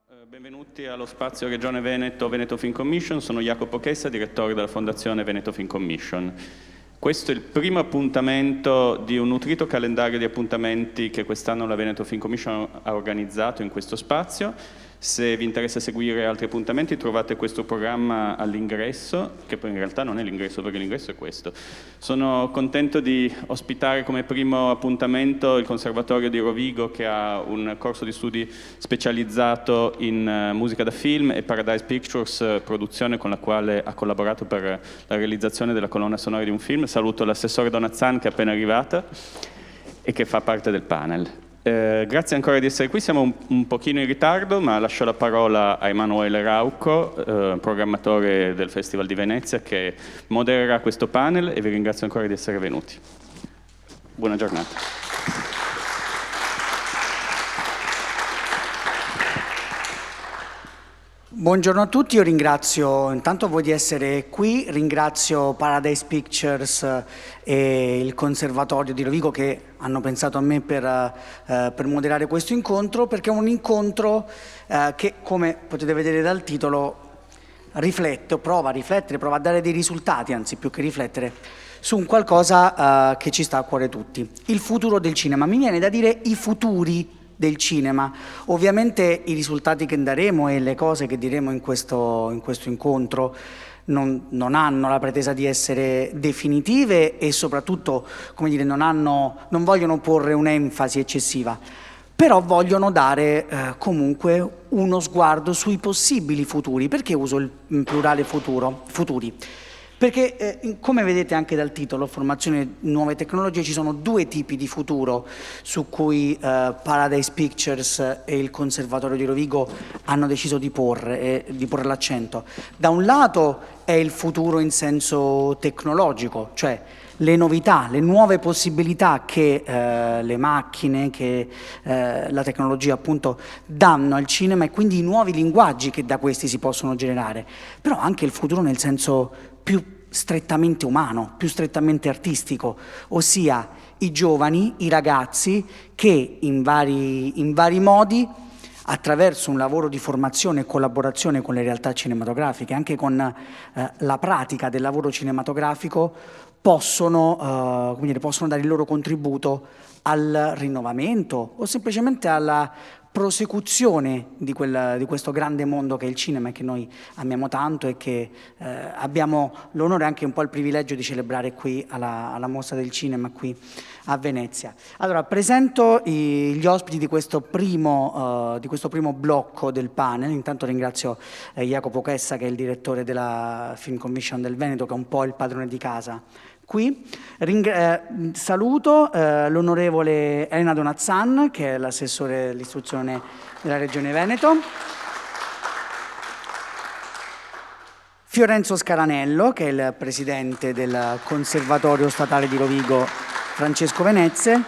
Benvenuti allo spazio Regione Veneto, Veneto Film Commission. Sono Jacopo Chessa, direttore della Fondazione Veneto Film Commission. Questo è il primo appuntamento di un nutrito calendario di appuntamenti che quest'anno la Veneto Film Commission ha organizzato in questo spazio. Se vi interessa seguire altri appuntamenti trovate questo programma all'ingresso, che poi in realtà non è l'ingresso perché l'ingresso è questo. Sono contento di ospitare come primo appuntamento il Conservatorio di Rovigo, che ha un corso di studi specializzato in musica da film, e Paradise Pictures, produzione con la quale ha collaborato per la realizzazione della colonna sonora di un film. Saluto l'assessore Donazzan, che è appena arrivata e che fa parte del panel. Grazie ancora di essere qui, siamo un pochino in ritardo, ma lascio la parola a Emanuele Rauco, programmatore del Festival di Venezia, che modererà questo panel, e vi ringrazio ancora di essere venuti. Buona giornata. Buongiorno a tutti, io ringrazio intanto voi di essere qui, ringrazio Paradise Pictures e il Conservatorio di Rovigo che hanno pensato a me per moderare questo incontro, perché è un incontro che, come potete vedere dal titolo, prova a riflettere, prova a dare dei risultati, anzi più che riflettere, su un qualcosa che ci sta a cuore tutti, il futuro del cinema. Mi viene da dire i futuri del cinema. Ovviamente i risultati che daremo e le cose che diremo in questo incontro non hanno la pretesa di essere definitive e soprattutto, come dire, non vogliono porre un'enfasi eccessiva, però vogliono dare comunque uno sguardo sui possibili futuri. Perché uso il plurale futuri? Perché come vedete anche dal titolo, formazione nuove tecnologie, ci sono due tipi di futuro su cui Paradise Pictures e il Conservatorio di Rovigo hanno deciso di porre l'accento. Da un lato è il futuro in senso tecnologico, cioè le novità, le nuove possibilità che le macchine, che la tecnologia appunto danno al cinema, e quindi i nuovi linguaggi che da questi si possono generare, però anche il futuro nel senso più strettamente umano, più strettamente artistico, ossia i giovani, i ragazzi che in vari modi, attraverso un lavoro di formazione e collaborazione con le realtà cinematografiche, anche con la pratica del lavoro cinematografico, possono dare il loro contributo al rinnovamento o semplicemente alla prosecuzione di questo grande mondo che è il cinema e che noi amiamo tanto e che abbiamo l'onore e anche un po' il privilegio di celebrare qui alla Mostra del Cinema qui a Venezia. Allora, presento gli ospiti di questo primo blocco del panel. Intanto ringrazio Jacopo Chessa, che è il direttore della Film Commission del Veneto, che è un po' il padrone di casa qui. Saluto l'onorevole Elena Donazzan, che è l'assessore dell'istruzione della Regione Veneto, Fiorenzo Scaranello, che è il presidente del Conservatorio Statale di Rovigo Francesco Venezze,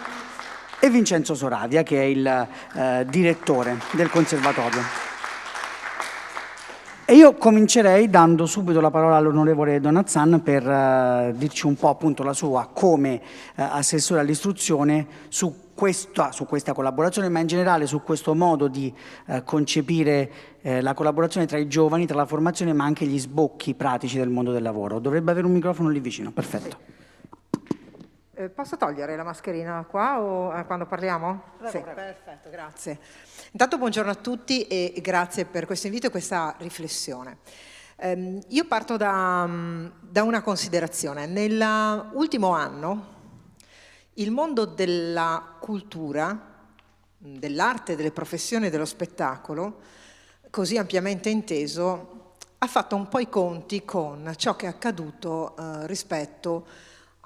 e Vincenzo Soravia, che è il direttore del Conservatorio. E io comincerei dando subito la parola all'onorevole Donazzan per dirci un po' appunto la sua come assessore all'istruzione su questa collaborazione, ma in generale su questo modo di concepire la collaborazione tra i giovani, tra la formazione, ma anche gli sbocchi pratici del mondo del lavoro. Dovrebbe avere un microfono lì vicino, perfetto. Posso togliere la mascherina qua o quando parliamo? Sì, perfetto, grazie. Intanto buongiorno a tutti e grazie per questo invito e questa riflessione. Io parto da una considerazione. Nell'ultimo anno il mondo della cultura, dell'arte, delle professioni e dello spettacolo, così ampiamente inteso, ha fatto un po' i conti con ciò che è accaduto rispetto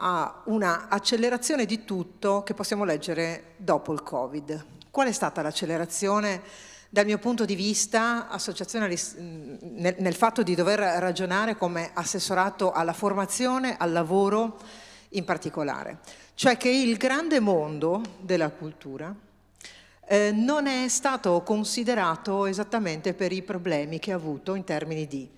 a una accelerazione di tutto che possiamo leggere dopo il Covid. Qual è stata l'accelerazione dal mio punto di vista, nel fatto di dover ragionare come assessorato alla formazione, al lavoro in particolare? Cioè che il grande mondo della cultura non è stato considerato esattamente per i problemi che ha avuto in termini di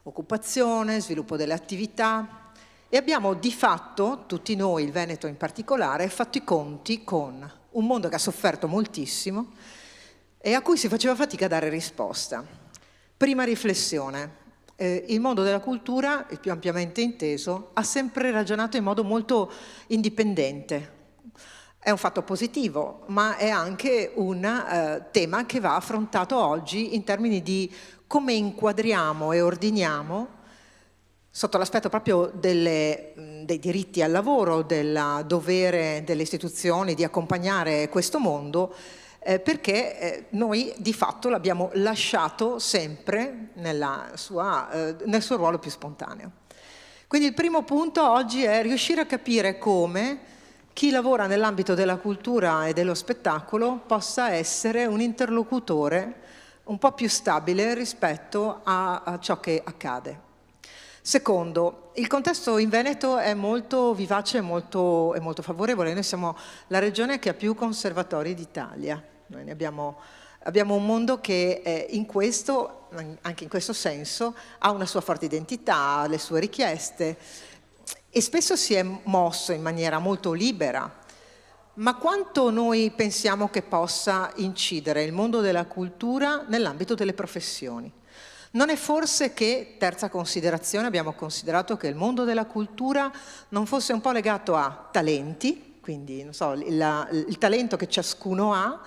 occupazione, sviluppo delle attività, e abbiamo di fatto, tutti noi, il Veneto in particolare, fatto i conti con un mondo che ha sofferto moltissimo e a cui si faceva fatica a dare risposta. Prima riflessione. Il mondo della cultura, il più ampiamente inteso, ha sempre ragionato in modo molto indipendente. È un fatto positivo, ma è anche un tema che va affrontato oggi in termini di come inquadriamo e ordiniamo, sotto l'aspetto proprio dei diritti al lavoro, del dovere delle istituzioni di accompagnare questo mondo, perché noi di fatto l'abbiamo lasciato sempre nel suo ruolo più spontaneo. Quindi il primo punto oggi è riuscire a capire come chi lavora nell'ambito della cultura e dello spettacolo possa essere un interlocutore un po' più stabile rispetto a ciò che accade. Secondo, il contesto in Veneto è molto vivace e molto favorevole. Noi siamo la regione che ha più conservatori d'Italia. Noi ne abbiamo un mondo che in questo, anche in questo senso, ha una sua forte identità, ha le sue richieste e spesso si è mosso in maniera molto libera. Ma quanto noi pensiamo che possa incidere il mondo della cultura nell'ambito delle professioni? Non è forse che, terza considerazione, abbiamo considerato che il mondo della cultura non fosse un po' legato a talenti, quindi non so, il talento che ciascuno ha,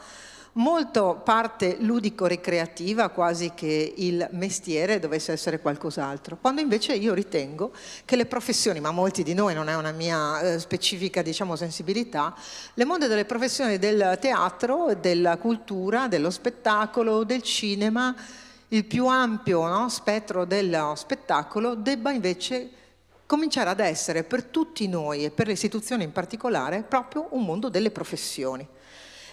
molto parte ludico-ricreativa, quasi che il mestiere dovesse essere qualcos'altro, quando invece io ritengo che le professioni, ma molti di noi, non è una mia specifica sensibilità, le mondo delle professioni del teatro, della cultura, dello spettacolo, del cinema, il più ampio spettro dello spettacolo debba invece cominciare ad essere per tutti noi e per le istituzioni in particolare proprio un mondo delle professioni.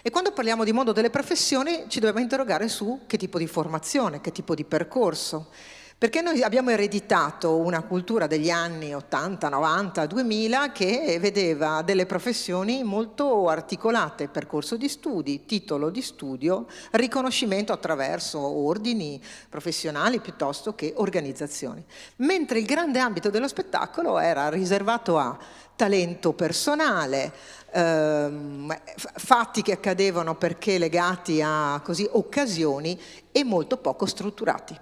E quando parliamo di mondo delle professioni ci dobbiamo interrogare su che tipo di formazione, che tipo di percorso. Perché noi abbiamo ereditato una cultura degli anni 80, 90, 2000 che vedeva delle professioni molto articolate, percorso di studi, titolo di studio, riconoscimento attraverso ordini professionali piuttosto che organizzazioni. Mentre il grande ambito dello spettacolo era riservato a talento personale, fatti che accadevano perché legati a occasioni e molto poco strutturati.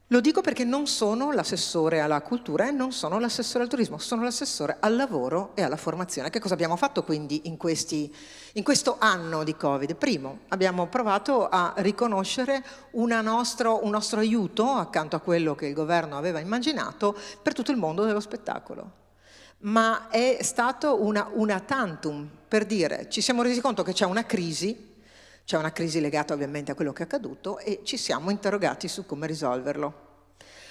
Lo dico perché non sono l'assessore alla cultura e non sono l'assessore al turismo, sono l'assessore al lavoro e alla formazione. Che cosa abbiamo fatto quindi in questo anno di Covid? Primo, abbiamo provato a riconoscere un nostro aiuto accanto a quello che il governo aveva immaginato per tutto il mondo dello spettacolo. Ma è stato una tantum per dire, ci siamo resi conto che c'è una crisi legata ovviamente a quello che è accaduto e ci siamo interrogati su come risolverlo.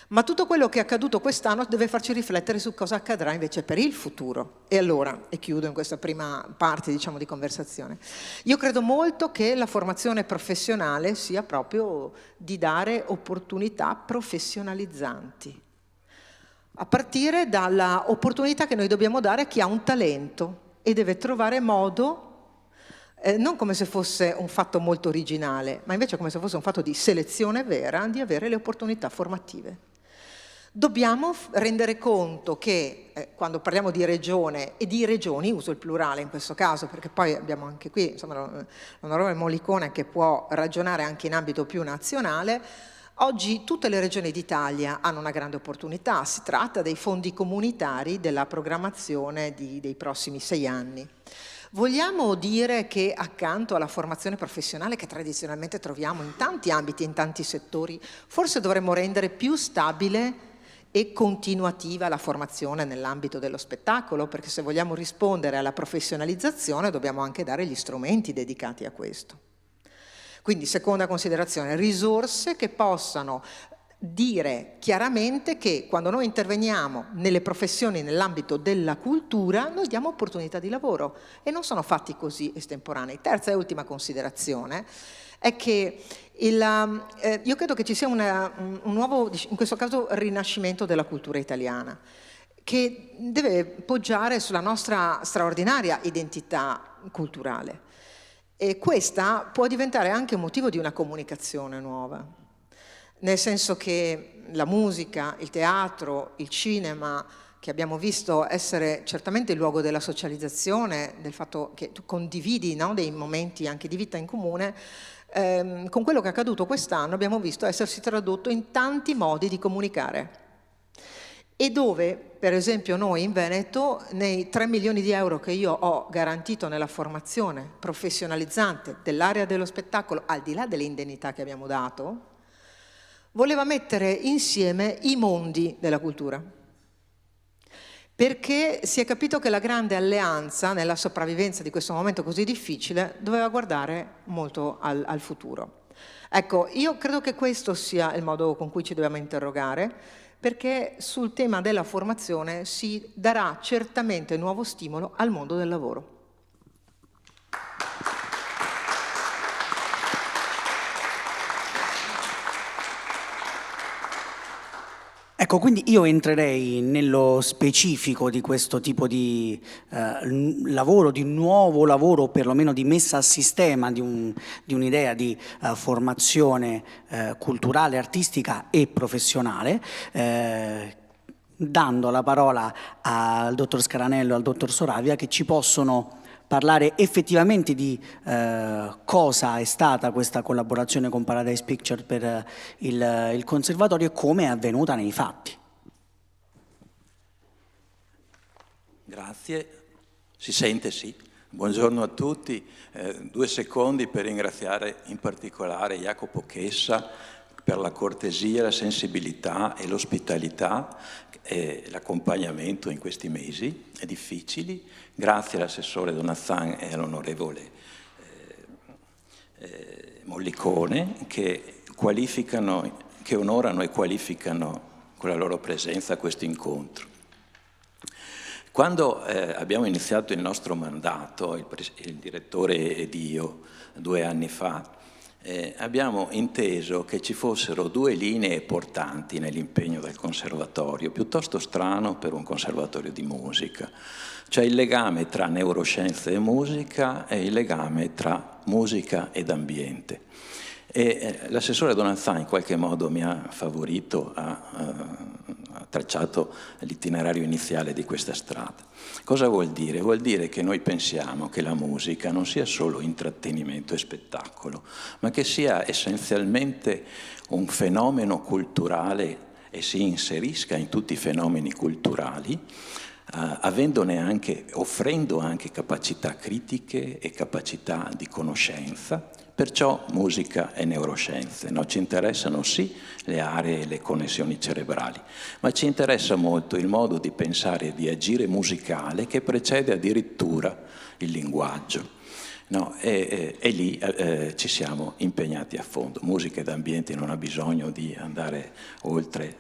Ma tutto quello che è accaduto quest'anno deve farci riflettere su cosa accadrà invece per il futuro. E allora, e chiudo in questa prima parte di conversazione, io credo molto che la formazione professionale sia proprio di dare opportunità professionalizzanti, a partire dalla opportunità che noi dobbiamo dare a chi ha un talento e deve trovare modo, non come se fosse un fatto molto originale, ma invece come se fosse un fatto di selezione vera, di avere le opportunità formative. Dobbiamo rendere conto che quando parliamo di regione e di regioni, uso il plurale in questo caso, perché poi abbiamo anche qui l'onorevole Mollicone che può ragionare anche in ambito più nazionale. Oggi tutte le regioni d'Italia hanno una grande opportunità, si tratta dei fondi comunitari della programmazione dei prossimi 6 anni. Vogliamo dire che accanto alla formazione professionale che tradizionalmente troviamo in tanti ambiti, in tanti settori, forse dovremmo rendere più stabile e continuativa la formazione nell'ambito dello spettacolo, perché se vogliamo rispondere alla professionalizzazione dobbiamo anche dare gli strumenti dedicati a questo. Quindi, seconda considerazione, risorse che possano dire chiaramente che quando noi interveniamo nelle professioni nell'ambito della cultura, noi diamo opportunità di lavoro e non sono fatti così estemporanei. Terza e ultima considerazione è che io credo che ci sia un nuovo, in questo caso, rinascimento della cultura italiana, che deve poggiare sulla nostra straordinaria identità culturale. E questa può diventare anche un motivo di una comunicazione nuova, nel senso che la musica, il teatro, il cinema, che abbiamo visto essere certamente il luogo della socializzazione, del fatto che tu condividi dei momenti anche di vita in comune, con quello che è accaduto quest'anno abbiamo visto essersi tradotto in tanti modi di comunicare. E dove, per esempio, noi in Veneto, nei 3 milioni di euro che io ho garantito nella formazione professionalizzante dell'area dello spettacolo, al di là delle indennità che abbiamo dato, voleva mettere insieme i mondi della cultura. Perché si è capito che la grande alleanza nella sopravvivenza di questo momento così difficile doveva guardare molto al futuro. Ecco, io credo che questo sia il modo con cui ci dobbiamo interrogare, perché sul tema della formazione si darà certamente nuovo stimolo al mondo del lavoro. Ecco, quindi io entrerei nello specifico di questo tipo di lavoro, di nuovo lavoro, perlomeno di messa a sistema di un'idea di formazione culturale, artistica e professionale, dando la parola al dottor Scaranello e al dottor Soravia, che ci possono parlare effettivamente di cosa è stata questa collaborazione con Paradise Picture per il conservatorio e come è avvenuta nei fatti. Grazie, si sente, sì. Buongiorno a tutti. 2 secondi per ringraziare in particolare Jacopo Chessa per la cortesia, la sensibilità e l'ospitalità e l'accompagnamento in questi mesi difficili. Grazie all'assessore Donazan e all'onorevole Mollicone che onorano e qualificano con la loro presenza questo incontro. Quando abbiamo iniziato il nostro mandato, il direttore ed io, 2 anni fa, abbiamo inteso che ci fossero 2 linee portanti nell'impegno del conservatorio, piuttosto strano per un conservatorio di musica, cioè il legame tra neuroscienze e musica e il legame tra musica ed ambiente. E l'assessore Donazan in qualche modo mi ha favorito, ha tracciato l'itinerario iniziale di questa strada. Cosa vuol dire? Vuol dire che noi pensiamo che la musica non sia solo intrattenimento e spettacolo, ma che sia essenzialmente un fenomeno culturale e si inserisca in tutti i fenomeni culturali, offrendo anche capacità critiche e capacità di conoscenza. Perciò musica e neuroscienze. No? Ci interessano sì le aree e le connessioni cerebrali, ma ci interessa molto il modo di pensare e di agire musicale che precede addirittura il linguaggio. No? E lì ci siamo impegnati a fondo. Musica ed ambiente non ha bisogno di andare oltre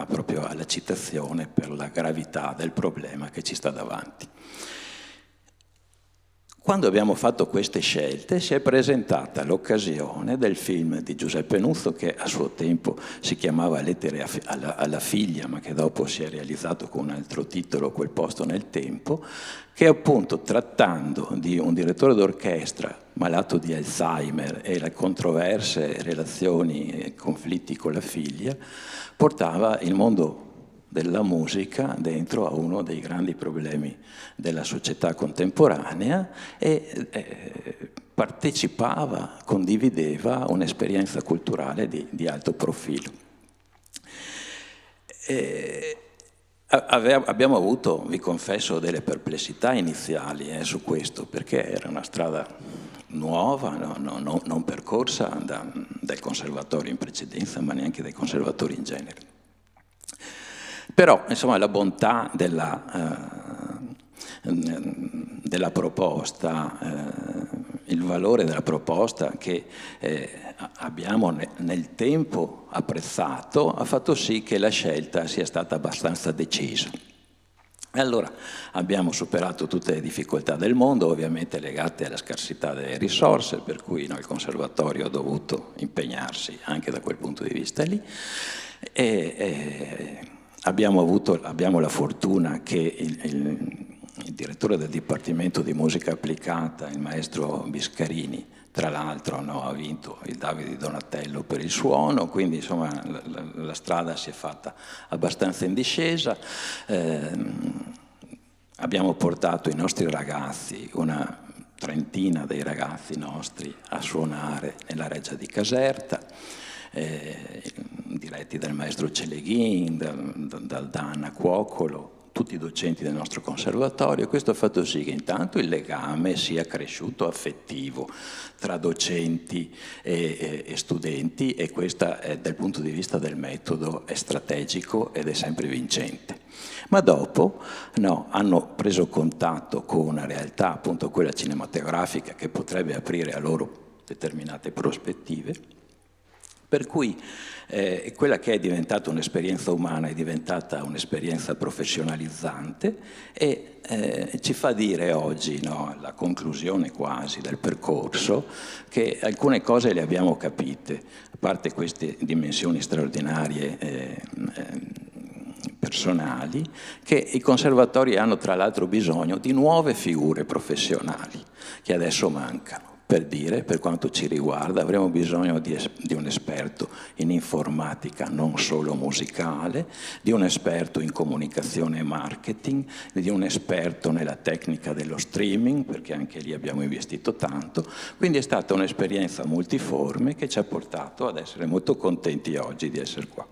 proprio alla citazione per la gravità del problema che ci sta davanti. Quando abbiamo fatto queste scelte si è presentata l'occasione del film di Giuseppe Nuzzo che a suo tempo si chiamava Lettere alla figlia, ma che dopo si è realizzato con un altro titolo, Quel posto nel tempo, che appunto trattando di un direttore d'orchestra malato di Alzheimer e le controverse relazioni e conflitti con la figlia, portava il mondo della musica dentro a uno dei grandi problemi della società contemporanea e partecipava, condivideva un'esperienza culturale di alto profilo. Abbiamo avuto, vi confesso, delle perplessità iniziali su questo, perché era una strada nuova, non percorsa dal conservatorio in precedenza, ma neanche dai conservatori in genere. Però, insomma, la bontà della proposta, il valore della proposta che abbiamo nel tempo apprezzato, ha fatto sì che la scelta sia stata abbastanza decisa. E allora abbiamo superato tutte le difficoltà del mondo, ovviamente legate alla scarsità delle risorse, per cui il Conservatorio ha dovuto impegnarsi anche da quel punto di vista lì. Abbiamo la fortuna che il direttore del Dipartimento di Musica Applicata, il maestro Biscarini, tra l'altro ha vinto il Davide di Donatello per il suono, quindi insomma la strada si è fatta abbastanza in discesa. Abbiamo portato i nostri ragazzi, una trentina dei ragazzi nostri a suonare nella Reggia di Caserta, diretti dal maestro Celeghin, dal Danna Cuocolo, tutti i docenti del nostro conservatorio, e questo ha fatto sì che intanto il legame sia cresciuto affettivo tra docenti e studenti, e questo dal punto di vista del metodo è strategico ed è sempre vincente. Ma dopo hanno preso contatto con una realtà, appunto quella cinematografica, che potrebbe aprire a loro determinate prospettive, per cui quella che è diventata un'esperienza umana è diventata un'esperienza professionalizzante, e ci fa dire oggi, alla conclusione quasi del percorso, che alcune cose le abbiamo capite, a parte queste dimensioni straordinarie personali, che i conservatori hanno tra l'altro bisogno di nuove figure professionali che adesso mancano. Per dire, per quanto ci riguarda, avremo bisogno di un esperto in informatica non solo musicale, di un esperto in comunicazione e marketing, di un esperto nella tecnica dello streaming, perché anche lì abbiamo investito tanto. Quindi è stata un'esperienza multiforme che ci ha portato ad essere molto contenti oggi di essere qua.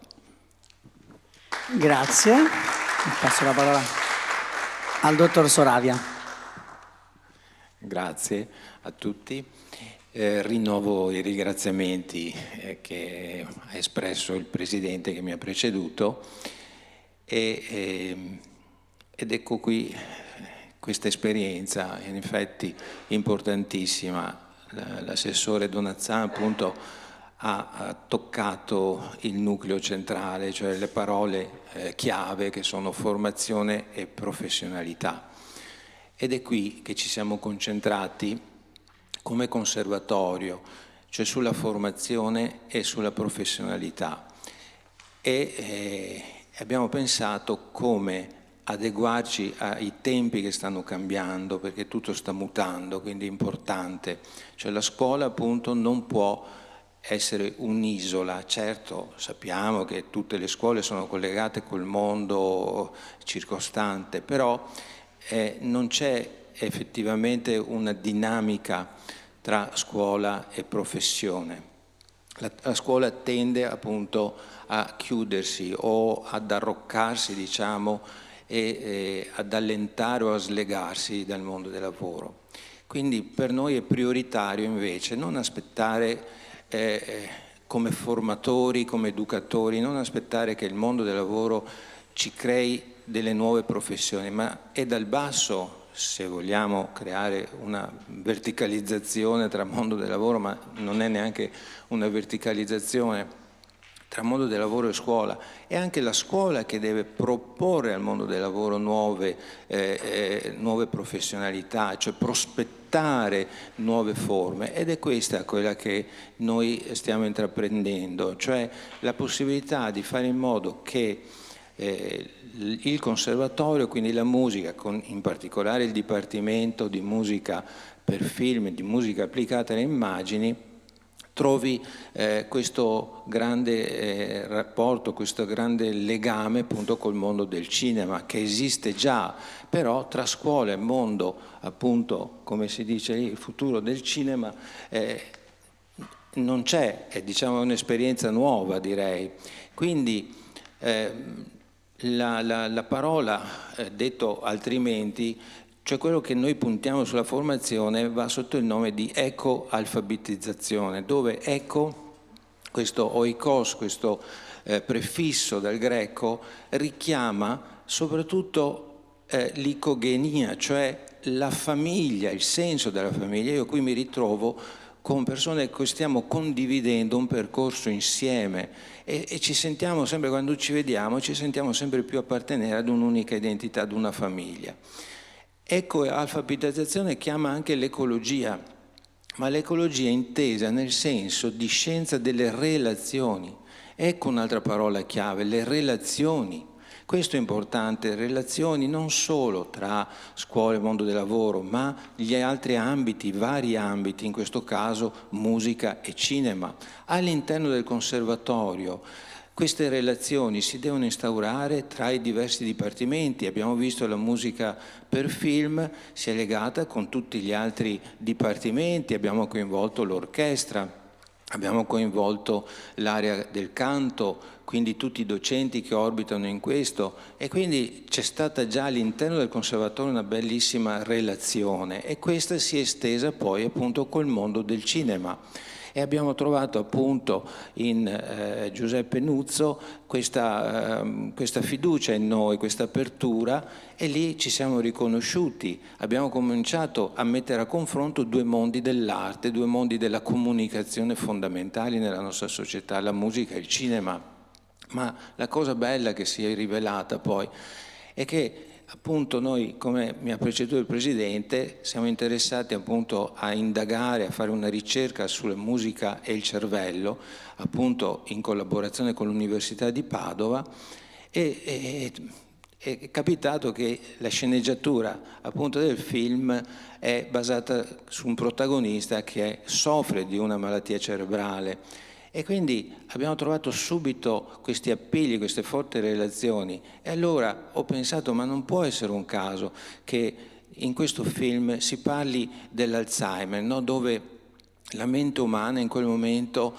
Grazie. Passo la parola al dottor Soravia. Grazie a tutti. Rinnovo i ringraziamenti che ha espresso il Presidente che mi ha preceduto, ed ecco qui questa esperienza, in effetti importantissima. L'assessore Donazzan appunto ha toccato il nucleo centrale, cioè le parole chiave che sono formazione e professionalità. Ed è qui che ci siamo concentrati come conservatorio, cioè sulla formazione e sulla professionalità, e abbiamo pensato come adeguarci ai tempi che stanno cambiando, perché tutto sta mutando, quindi è importante. Cioè la scuola appunto non può essere un'isola. Certo, sappiamo che tutte le scuole sono collegate col mondo circostante, però non c'è effettivamente una dinamica tra scuola e professione. La scuola tende appunto a chiudersi o ad arroccarsi, diciamo, e ad allentare o a slegarsi dal mondo del lavoro. Quindi per noi è prioritario invece non aspettare come formatori, come educatori, non aspettare che il mondo del lavoro ci crei delle nuove professioni, ma è dal basso, se vogliamo creare una verticalizzazione tra mondo del lavoro, ma non è neanche una verticalizzazione tra mondo del lavoro e scuola. È anche la scuola che deve proporre al mondo del lavoro nuove professionalità, cioè prospettare nuove forme, ed è questa quella che noi stiamo intraprendendo, cioè la possibilità di fare in modo che il conservatorio, quindi la musica, in particolare il Dipartimento di Musica per Film e di Musica Applicata alle Immagini, trovi questo grande rapporto, questo grande legame appunto col mondo del cinema, che esiste già, però tra scuola e mondo, appunto, come si dice lì, il futuro del cinema non c'è, è diciamo un'esperienza nuova, direi. Quindi la parola, detto altrimenti, cioè quello che noi puntiamo sulla formazione, va sotto il nome di ecoalfabetizzazione, dove eco, questo oikos, questo prefisso dal greco, richiama soprattutto l'icogenia, cioè la famiglia, il senso della famiglia. Io qui mi ritrovo con persone che stiamo condividendo un percorso insieme, e ci sentiamo sempre, quando ci vediamo, ci sentiamo sempre più appartenere ad un'unica identità, ad una famiglia. Ecco, alfabetizzazione chiama anche l'ecologia, ma l'ecologia è intesa nel senso di scienza delle relazioni. Ecco un'altra parola chiave, le relazioni. Questo è importante, relazioni non solo tra scuola e mondo del lavoro, ma gli altri ambiti, vari ambiti, in questo caso musica e cinema. All'interno del conservatorio Queste relazioni si devono instaurare tra i diversi dipartimenti. Abbiamo visto la musica per film si è legata con tutti gli altri dipartimenti, abbiamo coinvolto l'orchestra, abbiamo coinvolto l'area del canto, quindi tutti i docenti che orbitano in questo, e quindi c'è stata già all'interno del conservatorio una bellissima relazione, e questa si è estesa poi appunto col mondo del cinema. E abbiamo trovato appunto in Giuseppe Nuzzo questa fiducia in noi, questa apertura, e lì ci siamo riconosciuti. Abbiamo cominciato a mettere a confronto due mondi dell'arte, due mondi della comunicazione fondamentali nella nostra società, la musica e il cinema. Ma la cosa bella che si è rivelata poi è che appunto noi, come mi ha preceduto il Presidente, siamo interessati appunto a indagare, a fare una ricerca sulla musica e il cervello, appunto in collaborazione con l'Università di Padova, e è capitato che la sceneggiatura appunto del film è basata su un protagonista che soffre di una malattia cerebrale. E quindi abbiamo trovato subito questi appigli, queste forti relazioni, e allora ho pensato, ma non può essere un caso che in questo film si parli dell'Alzheimer, no? Dove la mente umana in quel momento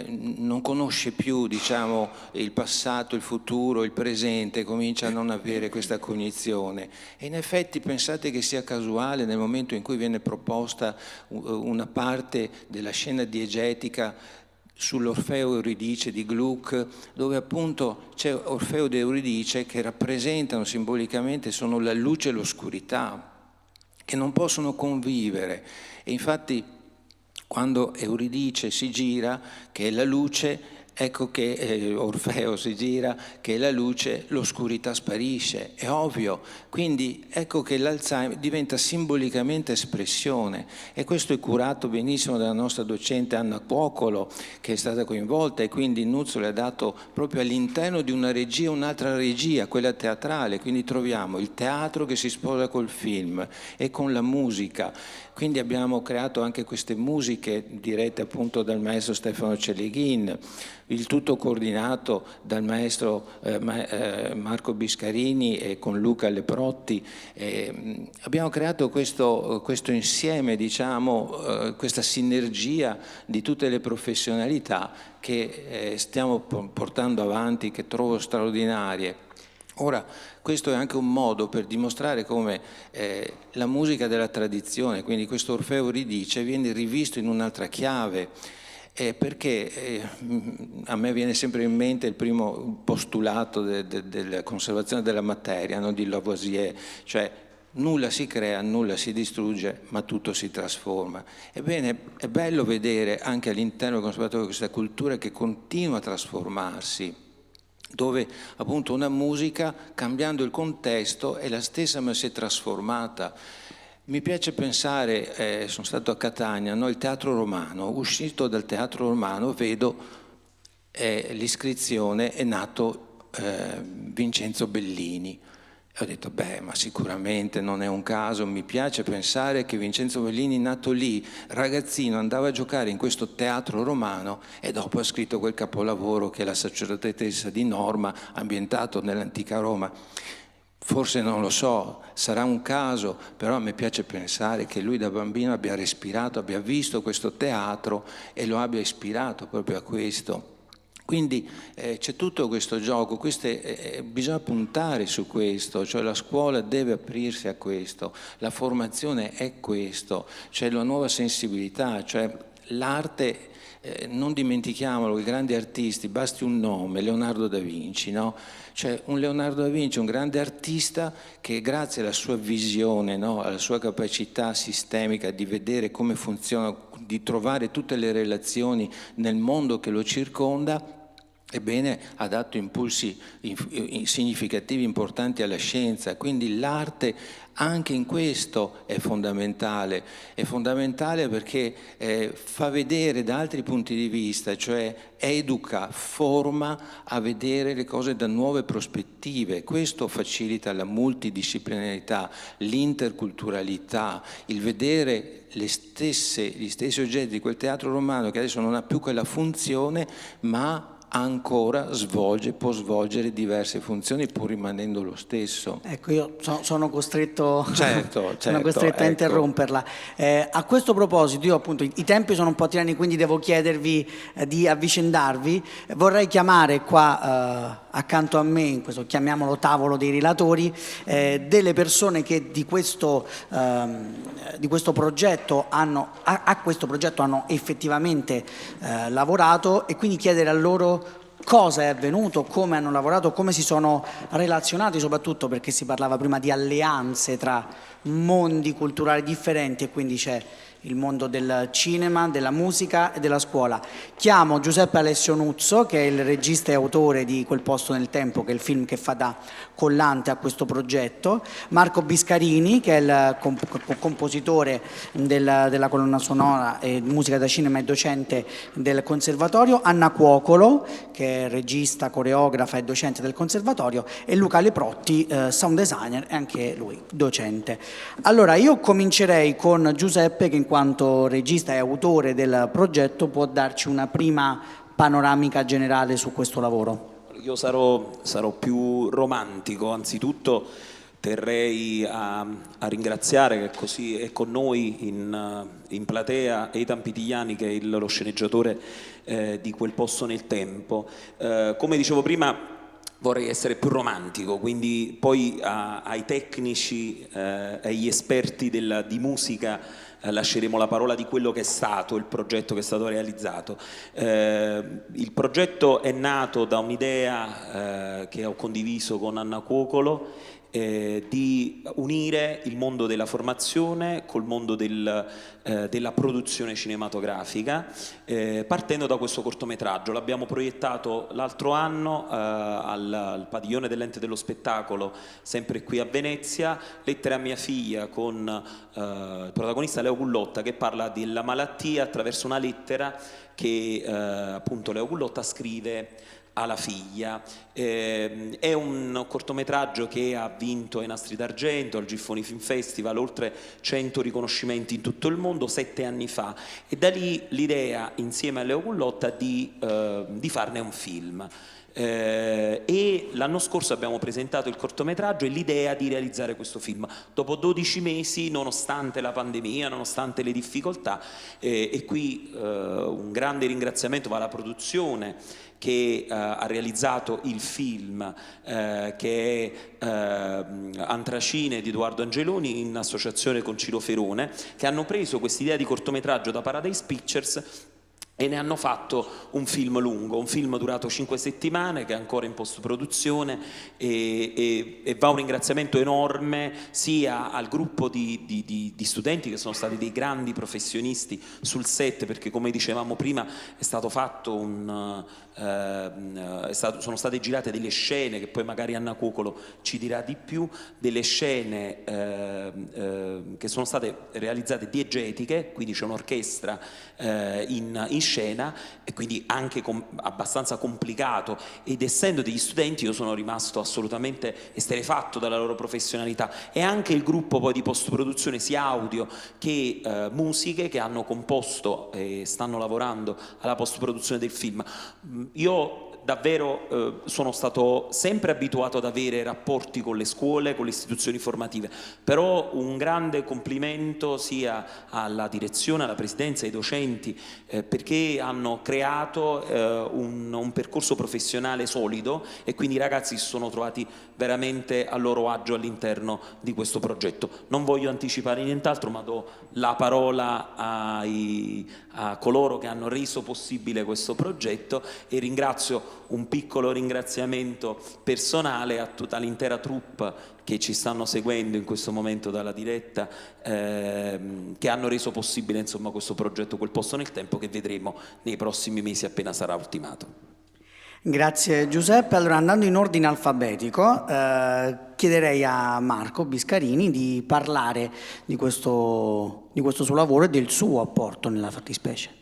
non conosce più, diciamo, il passato, il futuro, il presente, comincia a non avere questa cognizione. E in effetti pensate che sia casuale nel momento in cui viene proposta una parte della scena diegetica sull'Orfeo Euridice di Gluck, dove appunto c'è Orfeo ed Euridice che rappresentano simbolicamente, sono la luce e l'oscurità, che non possono convivere. E infatti quando Euridice si gira, che è la luce, ecco che Orfeo si gira, che è la luce, l'oscurità sparisce, è ovvio. Quindi ecco che l'Alzheimer diventa simbolicamente espressione, e questo è curato benissimo dalla nostra docente Anna Cuocolo, che è stata coinvolta, e quindi Nuzzo le ha dato proprio all'interno di una regia un'altra regia, quella teatrale. Quindi troviamo il teatro che si sposa col film e con la musica. Quindi abbiamo creato anche queste musiche dirette appunto dal maestro Stefano Celeghin, il tutto coordinato dal maestro Marco Biscarini e con Luca Leprotti. Abbiamo creato questo insieme, diciamo, questa sinergia di tutte le professionalità che stiamo portando avanti, che trovo straordinarie. Ora, questo è anche un modo per dimostrare come la musica della tradizione, quindi questo Orfeo Euridice, viene rivisto in un'altra chiave, perché a me viene sempre in mente il primo postulato della conservazione della materia, no, di Lavoisier, cioè nulla si crea, nulla si distrugge, ma tutto si trasforma. Ebbene, è bello vedere anche all'interno del conservatorio questa cultura che continua a trasformarsi, dove appunto una musica, cambiando il contesto, è la stessa ma si è trasformata. Mi piace pensare, sono stato a Catania, no, il Teatro Romano, uscito dal Teatro Romano vedo l'iscrizione, è nato Vincenzo Bellini. E ho detto, beh, ma sicuramente non è un caso. Mi piace pensare che Vincenzo Bellini, nato lì, ragazzino, andava a giocare in questo Teatro Romano e dopo ha scritto quel capolavoro che è La sacerdotessa di Norma, ambientato nell'antica Roma. Forse non lo so, sarà un caso, però a me piace pensare che lui da bambino abbia respirato, abbia visto questo teatro e lo abbia ispirato proprio a questo. Quindi c'è tutto questo gioco, bisogna puntare su questo, cioè la scuola deve aprirsi a questo, la formazione è questo, cioè la nuova sensibilità, cioè l'arte, non dimentichiamolo, i grandi artisti, basti un nome, Leonardo da Vinci, no? Cioè un Leonardo da Vinci, un grande artista che grazie alla sua visione, no? Alla sua capacità sistemica di vedere come funziona, di trovare tutte le relazioni nel mondo che lo circonda, ebbene ha dato impulsi significativi, importanti alla scienza. Quindi l'arte anche in questo è fondamentale perché fa vedere da altri punti di vista, cioè educa, forma a vedere le cose da nuove prospettive. Questo facilita la multidisciplinarità, l'interculturalità, il vedere gli stessi oggetti di quel teatro romano che adesso non ha più quella funzione, ma ancora può svolgere diverse funzioni pur rimanendo lo stesso. Ecco, io sono costretto, Certo, sono costretto a ecco. interromperla. A questo proposito, io appunto i tempi sono un po' tiranni, quindi devo chiedervi di avvicendarvi. Vorrei chiamare qua accanto a me, in questo chiamiamolo tavolo dei relatori, delle persone che di questo progetto a questo progetto hanno effettivamente lavorato, e quindi chiedere a loro cosa è avvenuto, come hanno lavorato, come si sono relazionati, soprattutto perché si parlava prima di alleanze tra mondi culturali differenti, e quindi c'è il mondo del cinema, della musica e della scuola. Chiamo Giuseppe Alessio Nuzzo, che è il regista e autore di Quel posto nel tempo, che è il film che fa da collante a questo progetto, Marco Biscarini, che è il compositore della colonna sonora e musica da cinema e docente del Conservatorio, Anna Cuocolo, che è regista, coreografa e docente del Conservatorio, e Luca Leprotti, sound designer e anche lui docente. Allora, io comincerei con Giuseppe, che in quanto regista e autore del progetto può darci una prima panoramica generale su questo lavoro. Io sarò più romantico. Anzitutto terrei a ringraziare che così è con noi in platea Eitan Pitigliani, che è lo sceneggiatore di Quel posto nel tempo. Come dicevo prima, vorrei essere più romantico, quindi poi ai tecnici e agli esperti di musica lasceremo la parola di quello che è stato il progetto che è stato realizzato. Il progetto è nato da un'idea che ho condiviso con Anna Cuocolo, di unire il mondo della formazione col mondo della produzione cinematografica, partendo da questo cortometraggio. L'abbiamo proiettato l'altro anno al padiglione dell'Ente dello Spettacolo, sempre qui a Venezia, Lettere a mia figlia, con il protagonista Leo Gullotta, che parla della malattia attraverso una lettera che appunto Leo Gullotta scrive alla figlia. È un cortometraggio che ha vinto i Nastri d'Argento al Giffoni Film Festival, oltre 100 riconoscimenti in tutto il mondo 7 anni fa, e da lì l'idea insieme a Leo Gullotta di farne un film. E l'anno scorso abbiamo presentato il cortometraggio e l'idea di realizzare questo film dopo 12 mesi, nonostante la pandemia, nonostante le difficoltà, e qui un grande ringraziamento va alla produzione che ha realizzato il film, che è Antracine di Edoardo Angeloni, in associazione con Ciro Ferone, che hanno preso quest'idea di cortometraggio da Paradise Pictures e ne hanno fatto un film lungo, un film durato 5 settimane, che è ancora in post-produzione, e va un ringraziamento enorme sia al gruppo di studenti, che sono stati dei grandi professionisti sul set, perché come dicevamo prima è stato fatto sono state girate delle scene, che poi magari Anna Cuocolo ci dirà di più, delle scene che sono state realizzate diegetiche, quindi c'è un'orchestra in scena, e quindi anche abbastanza complicato, ed essendo degli studenti io sono rimasto assolutamente esterrefatto dalla loro professionalità, e anche il gruppo poi di post-produzione sia audio che musiche, che hanno composto e stanno lavorando alla post-produzione del film. Io davvero sono stato sempre abituato ad avere rapporti con le scuole, con le istituzioni formative, però un grande complimento sia alla direzione, alla presidenza, ai docenti, perché hanno creato un percorso professionale solido, e quindi i ragazzi si sono trovati veramente a loro agio all'interno di questo progetto. Non voglio anticipare nient'altro, ma do la parola a coloro che hanno reso possibile questo progetto, e ringrazio un piccolo ringraziamento personale a tutta l'intera troupe che ci stanno seguendo in questo momento dalla diretta, che hanno reso possibile insomma questo progetto Quel posto nel tempo, che vedremo nei prossimi mesi appena sarà ultimato. Grazie Giuseppe. Allora, andando in ordine alfabetico, chiederei a Marco Biscarini di parlare di questo suo lavoro e del suo apporto nella fattispecie.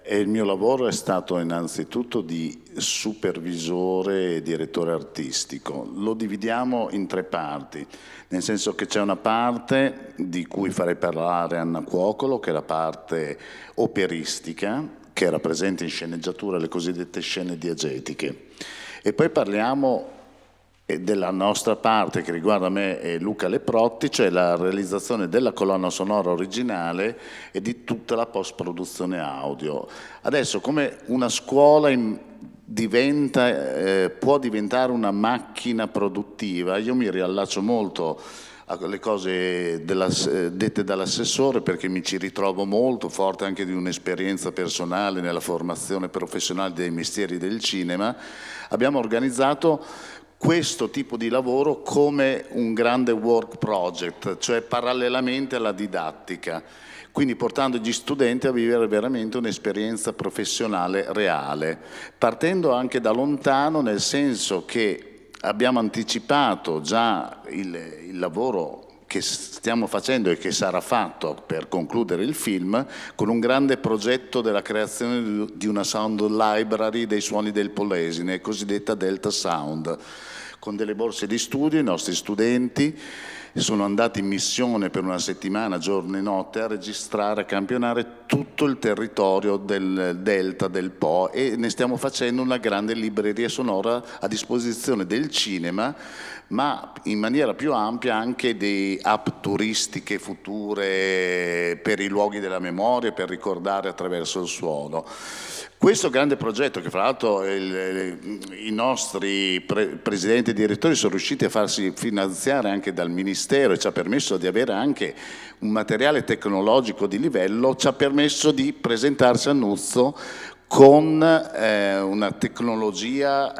Il mio lavoro è stato innanzitutto di supervisore e direttore artistico. Lo dividiamo in 3 parti, nel senso che c'è una parte di cui farei parlare Anna Cuocolo, che è la parte operistica, che era presente in sceneggiatura, le cosiddette scene diegetiche. E poi parliamo della nostra parte che riguarda me e Luca Leprotti, cioè la realizzazione della colonna sonora originale e di tutta la post-produzione audio. Adesso, come una scuola può diventare una macchina produttiva, io mi riallaccio molto alle cose dette dall'assessore, perché mi ci ritrovo molto, forte anche di un'esperienza personale nella formazione professionale dei mestieri del cinema. Abbiamo organizzato questo tipo di lavoro come un grande work project, cioè parallelamente alla didattica, quindi portando gli studenti a vivere veramente un'esperienza professionale reale, partendo anche da lontano, nel senso che abbiamo anticipato già il lavoro che stiamo facendo e che sarà fatto per concludere il film, con un grande progetto della creazione di una sound library dei suoni del Polesine, cosiddetta Delta Sound, con delle borse di studio. I nostri studenti sono andati in missione per una settimana, giorno e notte, a registrare, a campionare tutto il territorio del Delta, del Po, e ne stiamo facendo una grande libreria sonora a disposizione del cinema, ma in maniera più ampia anche di app turistiche future per i luoghi della memoria, per ricordare attraverso il suono. Questo grande progetto, che fra l'altro i nostri presidenti e direttori sono riusciti a farsi finanziare anche dal Ministero e ci ha permesso di avere anche un materiale tecnologico di livello, ci ha permesso di presentarsi a Nuzzo con una tecnologia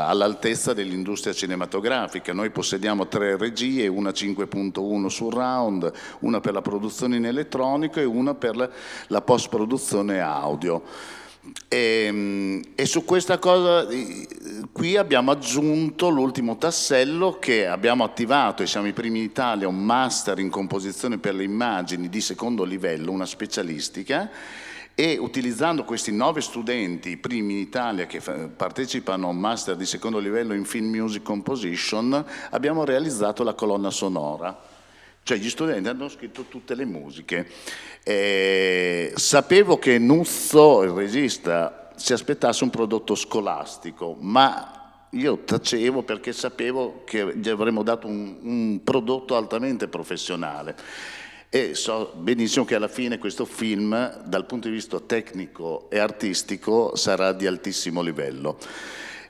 all'altezza dell'industria cinematografica. Noi possediamo 3 regie, una 5.1 surround, una per la produzione in elettronico e una per la post-produzione audio. E su questa cosa qui abbiamo aggiunto l'ultimo tassello, che abbiamo attivato, e siamo i primi in Italia, un master in composizione per le immagini di secondo livello, una specialistica, e utilizzando questi 9 studenti, i primi in Italia che partecipano a un master di secondo livello in Film Music Composition, abbiamo realizzato la colonna sonora. Cioè gli studenti hanno scritto tutte le musiche. Sapevo che Nuzzo, il regista, si aspettasse un prodotto scolastico, ma io tacevo perché sapevo che gli avremmo dato un prodotto altamente professionale. E so benissimo che alla fine questo film, dal punto di vista tecnico e artistico, sarà di altissimo livello.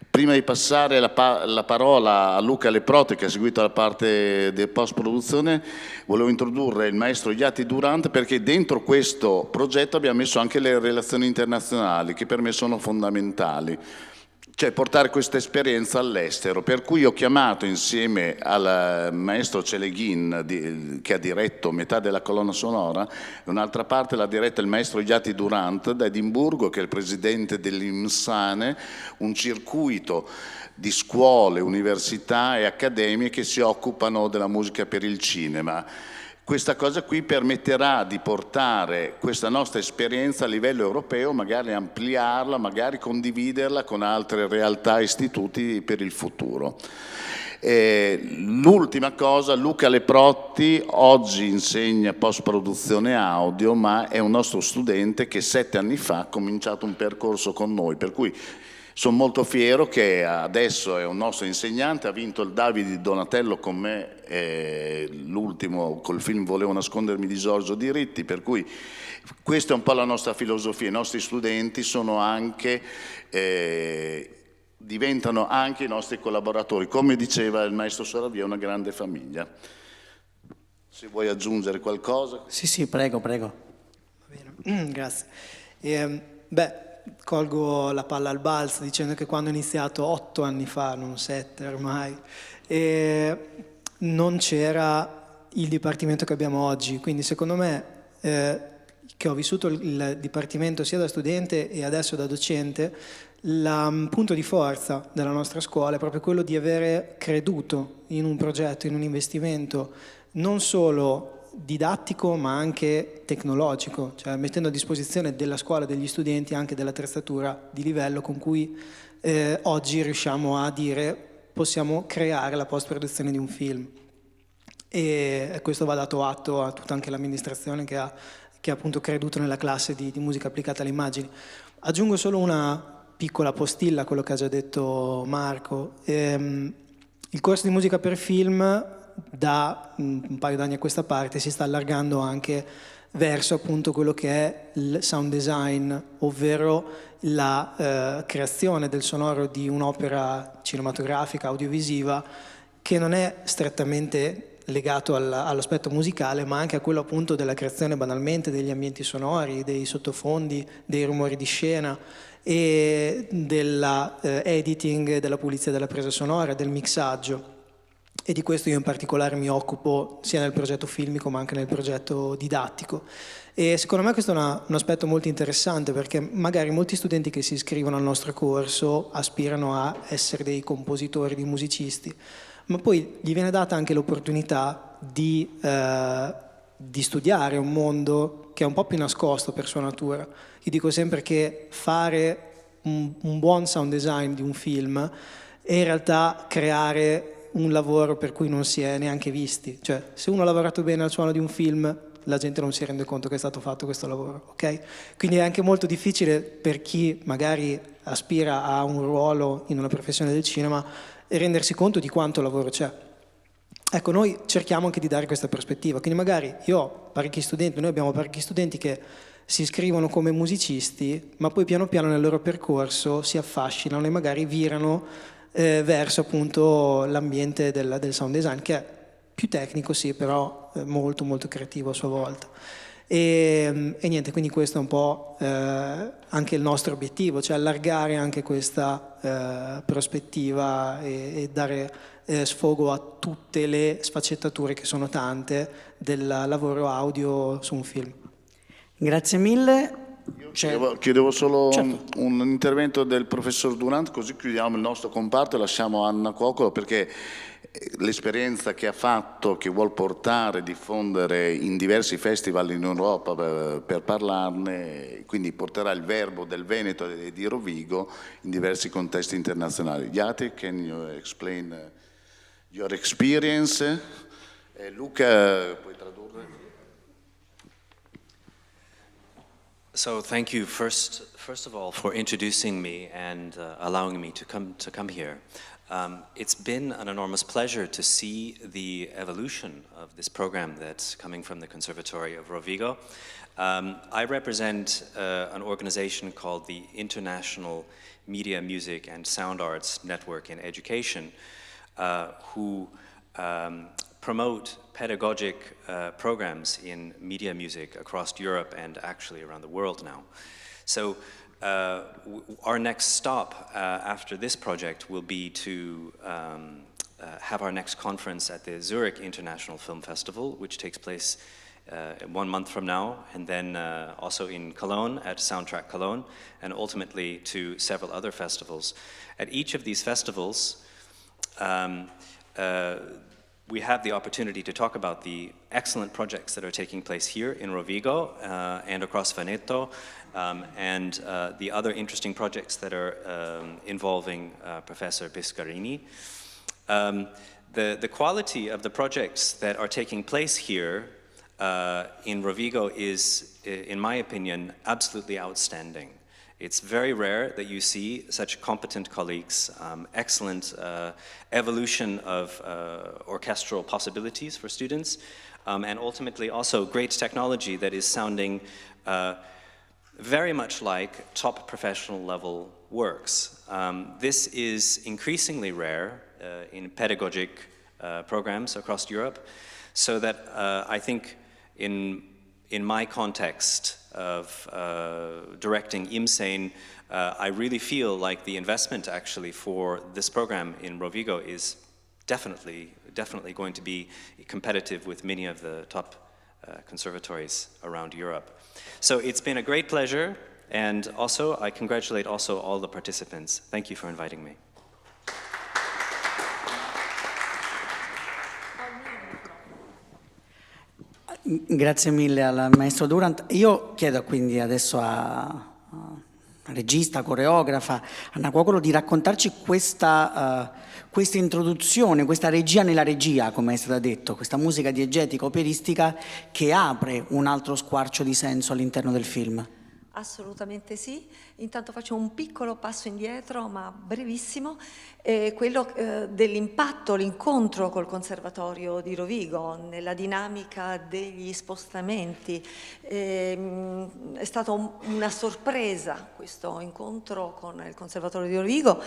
Prima di passare la parola a Luca Leprotti, che ha seguito la parte di post-produzione, volevo introdurre il maestro Iati Durant, perché dentro questo progetto abbiamo messo anche le relazioni internazionali, che per me sono fondamentali. Cioè portare questa esperienza all'estero, per cui ho chiamato insieme al maestro Celeghin, che ha diretto metà della colonna sonora, e un'altra parte l'ha diretta il maestro Iati Durant da Edimburgo, che è il presidente dell'IMSANE, un circuito di scuole, università e accademie che si occupano della musica per il cinema. Questa cosa qui permetterà di portare questa nostra esperienza a livello europeo, magari ampliarla, magari condividerla con altre realtà e istituti per il futuro. L'ultima cosa, Luca Leprotti oggi insegna post-produzione audio, ma è un nostro studente che 7 anni fa ha cominciato un percorso con noi, per cui sono molto fiero che adesso è un nostro insegnante, ha vinto il Davide Donatello con me, l'ultimo col film Volevo nascondermi di Giorgio Diritti, per cui questa è un po' la nostra filosofia. I nostri studenti sono anche, diventano anche i nostri collaboratori. Come diceva il maestro Soravia, è una grande famiglia. Se vuoi aggiungere qualcosa. Sì, prego. Va bene, grazie. Colgo la palla al balzo dicendo che quando ho iniziato 8 anni fa, non 7 ormai, non c'era il dipartimento che abbiamo oggi, quindi secondo me che ho vissuto il dipartimento sia da studente e adesso da docente, il punto di forza della nostra scuola è proprio quello di avere creduto in un progetto, in un investimento non solo didattico ma anche tecnologico, cioè mettendo a disposizione della scuola e degli studenti anche dell'attrezzatura di livello con cui oggi riusciamo a dire possiamo creare la post-produzione di un film, e questo va dato atto a tutta anche l'amministrazione che che ha appunto creduto nella classe di musica applicata alle immagini. Aggiungo solo una piccola postilla a quello che ha già detto Marco. Il corso di musica per film da un paio d'anni a questa parte si sta allargando anche verso appunto quello che è il sound design, ovvero la creazione del sonoro di un'opera cinematografica, audiovisiva, che non è strettamente legato all'aspetto musicale, ma anche a quello appunto della creazione banalmente degli ambienti sonori, dei sottofondi, dei rumori di scena e della editing, della pulizia della presa sonora, del mixaggio. E di questo io in particolare mi occupo sia nel progetto filmico ma anche nel progetto didattico. E secondo me questo è un aspetto molto interessante, perché magari molti studenti che si iscrivono al nostro corso aspirano a essere dei compositori, dei musicisti, ma poi gli viene data anche l'opportunità di studiare un mondo che è un po' più nascosto per sua natura. Io dico sempre che fare un buon sound design di un film è in realtà creare un lavoro per cui non si è neanche visti. Cioè, se uno ha lavorato bene al suono di un film, la gente non si rende conto che è stato fatto questo lavoro, ok? Quindi è anche molto difficile per chi magari aspira a un ruolo in una professione del cinema rendersi conto di quanto lavoro c'è. Ecco, noi cerchiamo anche di dare questa prospettiva, quindi magari io ho parecchi studenti, noi abbiamo parecchi studenti che si iscrivono come musicisti, ma poi piano piano nel loro percorso si affascinano e magari virano verso appunto l'ambiente del sound design, che è più tecnico sì, però molto molto creativo a sua volta. E niente, quindi questo è un po' anche il nostro obiettivo, cioè allargare anche questa prospettiva e dare sfogo a tutte le sfaccettature, che sono tante, del lavoro audio su un film. Grazie mille. Chiedevo solo Certo. un intervento del professor Durant, così chiudiamo il nostro comparto e lasciamo Anna Coccolo, perché l'esperienza che ha fatto, che vuol portare, diffondere in diversi festival in Europa per parlarne, quindi porterà il verbo del Veneto e di Rovigo in diversi contesti internazionali. Jate, can you explain your experience? Luca, puoi tradurre? So thank you first of all for introducing me and allowing me to come here. It's been an enormous pleasure to see the evolution of this program that's coming from the Conservatory of Rovigo. I represent an organization called the International Media, Music and Sound Arts Network in Education, who promote pedagogic programs in media music across Europe and actually around the world now. So our next stop after this project will be to have our next conference at the Zurich International Film Festival, which takes place 1 month from now, and then also in Cologne at Soundtrack Cologne, and ultimately to several other festivals. At each of these festivals, we have the opportunity to talk about the excellent projects that are taking place here in Rovigo and across Veneto, and the other interesting projects that are involving Professor Biscarini. The quality of the projects that are taking place here in Rovigo is, in my opinion, absolutely outstanding. It's very rare that you see such competent colleagues, excellent evolution of orchestral possibilities for students, and ultimately also great technology that is sounding very much like top professional level works. This is increasingly rare in pedagogic programs across Europe, so that I think in my context of directing IMSAIN, I really feel like the investment actually for this program in Rovigo is definitely going to be competitive with many of the top conservatories around Europe. So it's been a great pleasure, and also I congratulate also all the participants. Thank you for inviting me. Grazie mille al maestro Durant. Io chiedo quindi adesso regista, coreografa, Anna Cuocolo, di raccontarci questa introduzione, questa regia nella regia, come è stato detto, questa musica diegetica, operistica che apre un altro squarcio di senso all'interno del film. Assolutamente sì. Intanto faccio un piccolo passo indietro, ma brevissimo, quello dell'impatto, l'incontro col Conservatorio di Rovigo, nella dinamica degli spostamenti. È stata una sorpresa questo incontro con il Conservatorio di Rovigo,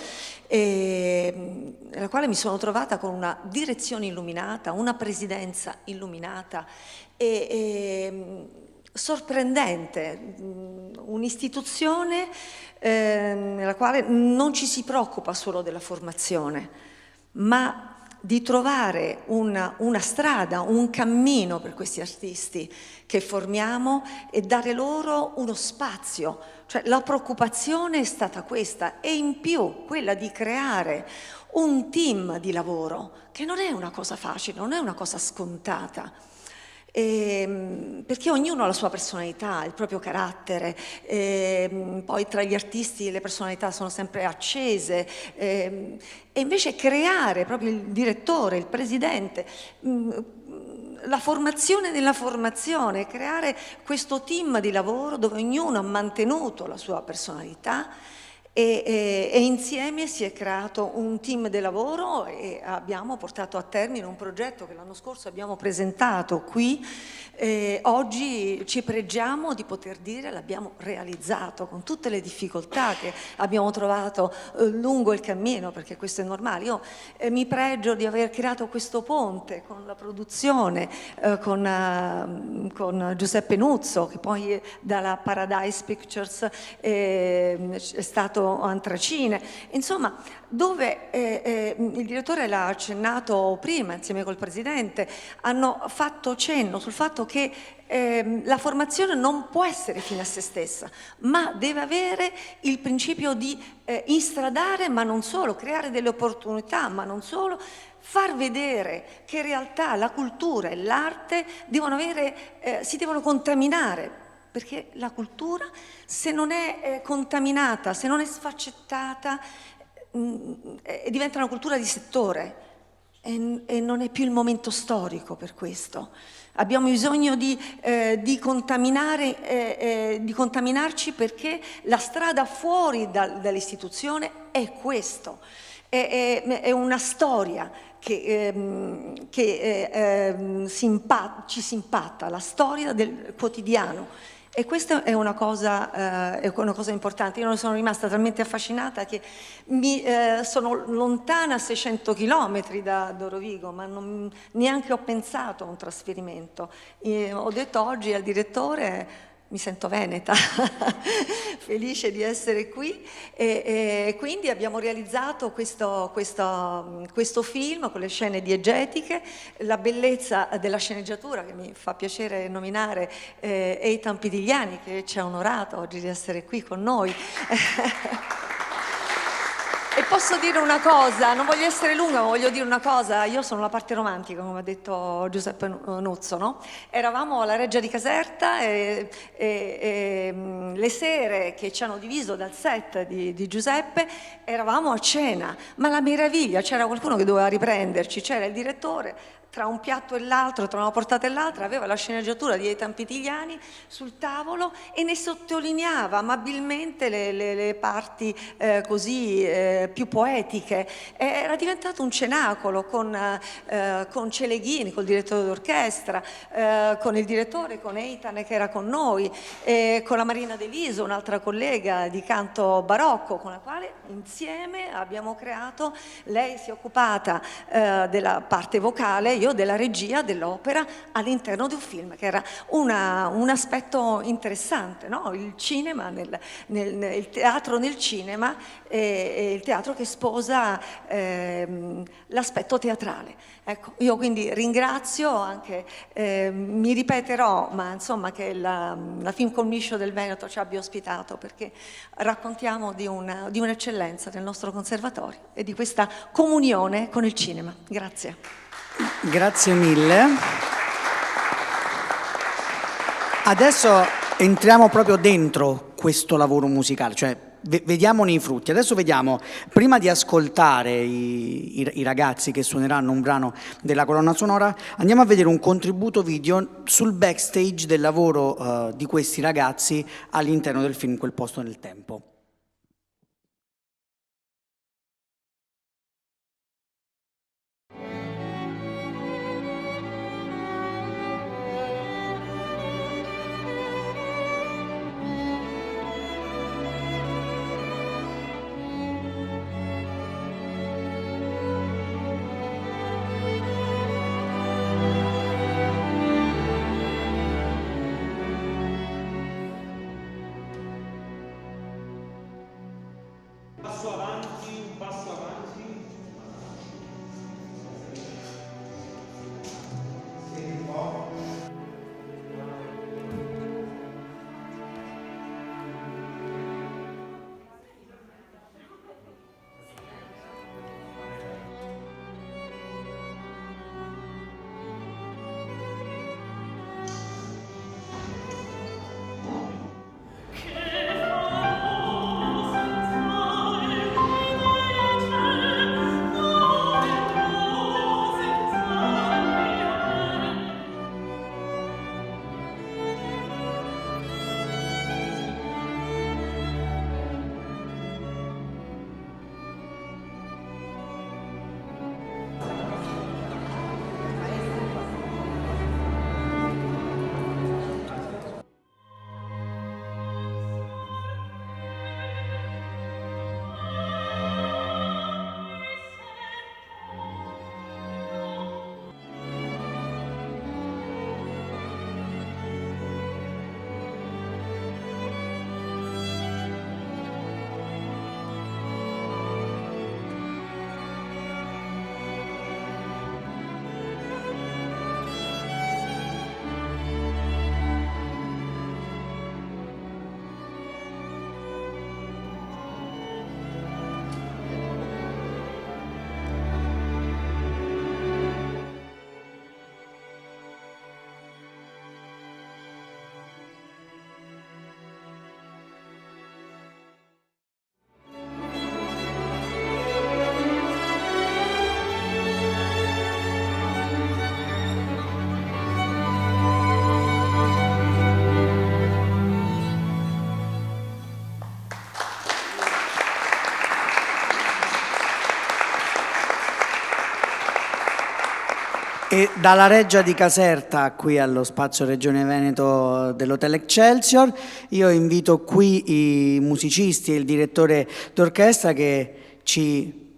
nella quale mi sono trovata con una direzione illuminata, una presidenza illuminata sorprendente, un'istituzione nella quale non ci si preoccupa solo della formazione, ma di trovare una strada, un cammino per questi artisti che formiamo e dare loro uno spazio. Cioè, la preoccupazione è stata questa, e in più quella di creare un team di lavoro, che non è una cosa facile, non è una cosa scontata. Perché ognuno ha la sua personalità, il proprio carattere, poi tra gli artisti le personalità sono sempre accese, e invece creare proprio il direttore, il presidente, la formazione nella formazione, creare questo team di lavoro dove ognuno ha mantenuto la sua personalità e insieme si è creato un team di lavoro e abbiamo portato a termine un progetto che l'anno scorso abbiamo presentato qui. Oggi ci pregiamo di poter dire l'abbiamo realizzato con tutte le difficoltà che abbiamo trovato lungo il cammino, perché questo è normale. Io mi pregio di aver creato questo ponte con la produzione, con Giuseppe Nuzzo, che poi dalla Paradise Pictures è stato Antracine, insomma, dove il direttore l'ha accennato prima insieme col presidente, hanno fatto cenno sul fatto che la formazione non può essere fine a se stessa, ma deve avere il principio di instradare, ma non solo, creare delle opportunità, ma non solo, far vedere che in realtà la cultura e l'arte si devono contaminare, perché la cultura, se non è contaminata, se non è sfaccettata, diventa una cultura di settore e non è più il momento storico per questo. Abbiamo bisogno di contaminarci, perché la strada fuori dall'istituzione è questo, è una storia che ci si impatta, la storia del quotidiano. E questa è una cosa importante. Io ne sono rimasta talmente affascinata che sono lontana 600 chilometri da Rovigo, ma neanche ho pensato a un trasferimento. Ho detto oggi al direttore: mi sento veneta, felice di essere qui, e quindi abbiamo realizzato questo film con le scene diegetiche, la bellezza della sceneggiatura, che mi fa piacere nominare Eitan Pitigliani, che ci ha onorato oggi di essere qui con noi. E posso dire una cosa, non voglio essere lunga, ma voglio dire una cosa. Io sono la parte romantica, come ha detto Giuseppe Nuzzo, no? Eravamo alla Reggia di Caserta e le sere che ci hanno diviso dal set di Giuseppe eravamo a cena, ma la meraviglia, c'era qualcuno che doveva riprenderci, c'era il direttore. Tra un piatto e l'altro, tra una portata e l'altra, aveva la sceneggiatura di Eitan Pitigliani sul tavolo e ne sottolineava amabilmente le parti così più poetiche. Era diventato un cenacolo con Celeghini, col direttore d'orchestra, con il direttore, con Eitan che era con noi, con la Marina De Liso, un'altra collega di canto barocco, con la quale insieme abbiamo creato. Lei si è occupata della parte vocale, io della regia dell'opera all'interno di un film, che era un aspetto interessante, no? Il cinema, il teatro nel cinema, e il teatro che sposa l'aspetto teatrale. Ecco, io quindi ringrazio anche, mi ripeterò, ma insomma, che la Film Commission del Veneto ci abbia ospitato, perché raccontiamo di un'eccellenza del nostro conservatorio e di questa comunione con il cinema. Grazie. Grazie mille. Adesso entriamo proprio dentro questo lavoro musicale, cioè vediamone i frutti. Adesso vediamo, prima di ascoltare i ragazzi che suoneranno un brano della colonna sonora, andiamo a vedere un contributo video sul backstage del lavoro di questi ragazzi all'interno del film Quel posto nel tempo. E dalla Reggia di Caserta, qui allo spazio Regione Veneto dell'Hotel Excelsior, io invito qui i musicisti e il direttore d'orchestra che ci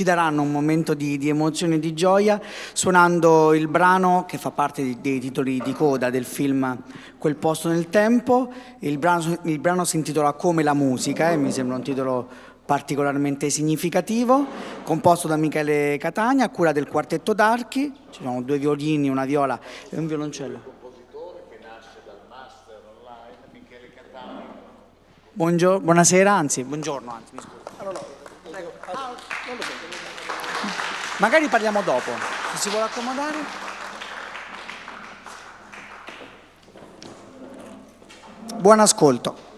daranno un momento di emozione e di gioia suonando il brano che fa parte dei titoli di coda del film Quel posto nel tempo. Il brano si intitola Come la musica e mi sembra un titolo particolarmente significativo, composto da Michele Catania, a cura del quartetto d'archi. Ci sono 2 violini, una viola e un violoncello. Il compositore che nasce dal master online, Michele Catania. Buonasera, anzi, buongiorno, anzi, mi scuso. Allora, prego. Non lo so. Magari parliamo dopo, se si vuole accomodare. Buon ascolto.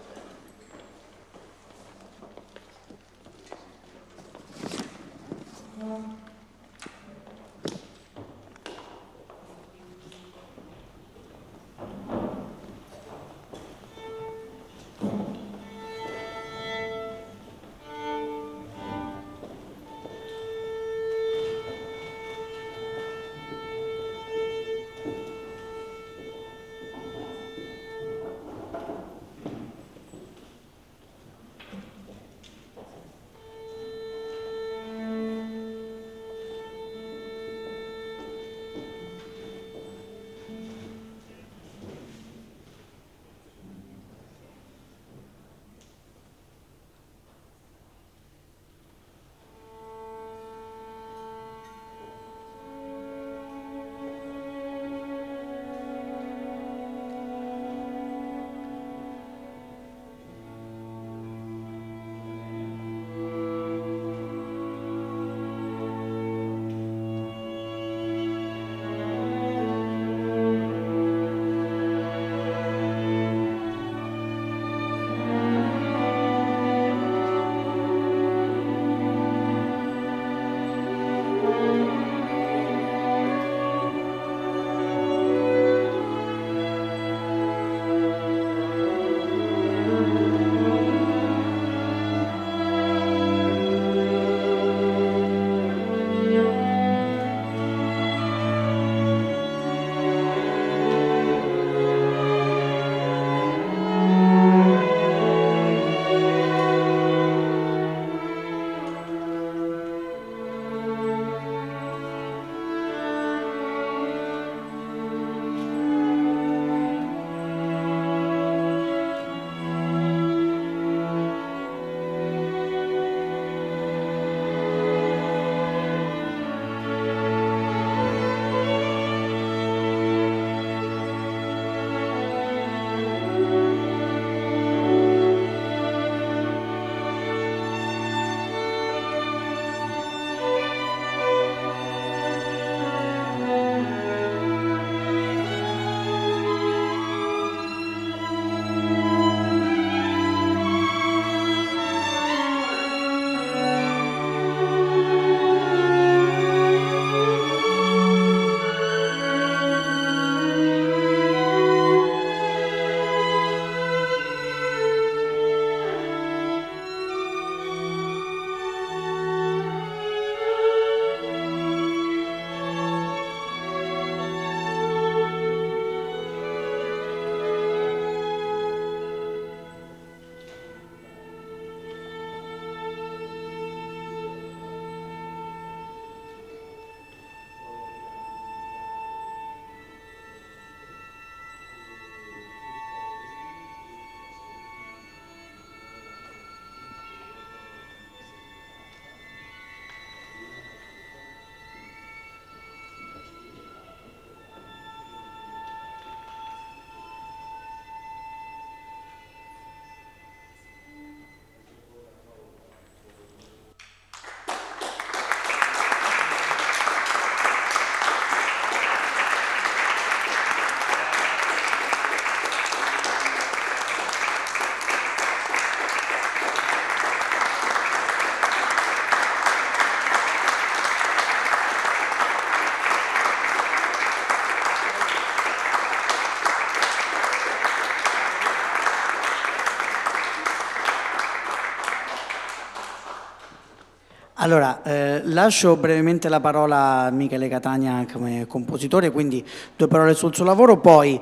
Allora, lascio brevemente la parola a Michele Catania come compositore, quindi 2 parole sul suo lavoro, poi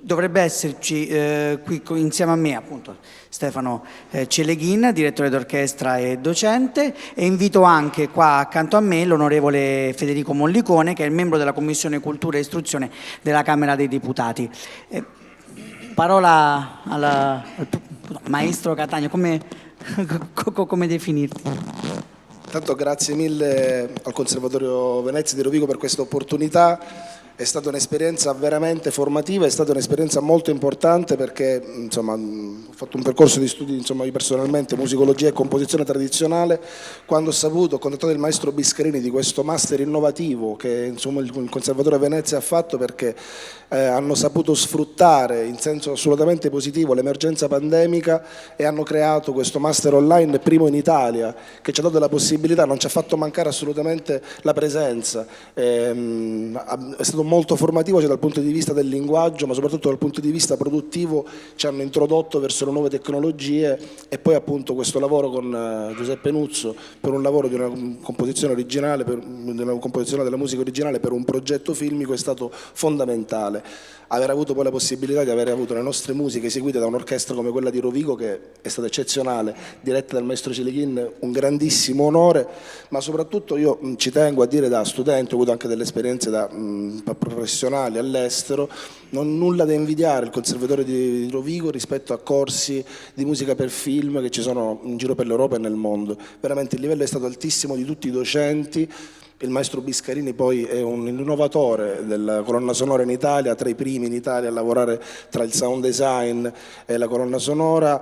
dovrebbe esserci qui insieme a me appunto Stefano Celeghin, direttore d'orchestra e docente, e invito anche qua accanto a me l'onorevole Federico Mollicone, che è il membro della Commissione Cultura e Istruzione della Camera dei Deputati. Parola al maestro Catania, come definirti? Intanto grazie mille al Conservatorio Venezia di Rovigo per questa opportunità. È stata un'esperienza veramente formativa, è stata un'esperienza molto importante perché insomma, ho fatto un percorso di studi io personalmente, musicologia e composizione tradizionale. Quando ho contattato il maestro Biscarini di questo master innovativo che insomma, il Conservatorio Venezia ha fatto, perché hanno saputo sfruttare in senso assolutamente positivo l'emergenza pandemica e hanno creato questo master online primo in Italia, che ci ha dato la possibilità, non ci ha fatto mancare assolutamente la presenza. È stato molto formativo, cioè dal punto di vista del linguaggio, ma soprattutto dal punto di vista produttivo ci hanno introdotto verso le nuove tecnologie, e poi appunto questo lavoro con Giuseppe Nuzzo per un lavoro di una composizione originale, di una composizione della musica originale per un progetto filmico è stato fondamentale. Aver avuto poi la possibilità di avere avuto le nostre musiche eseguite da un'orchestra come quella di Rovigo, che è stata eccezionale, diretta dal maestro Celeghin, un grandissimo onore, ma soprattutto io ci tengo a dire, da studente, ho avuto anche delle esperienze da professionali all'estero, non nulla da invidiare il Conservatorio di Rovigo rispetto a corsi di musica per film che ci sono in giro per l'Europa e nel mondo. Veramente il livello è stato altissimo di tutti i docenti. Il maestro Biscarini poi è un innovatore della colonna sonora in Italia, tra i primi in Italia a lavorare tra il sound design e la colonna sonora.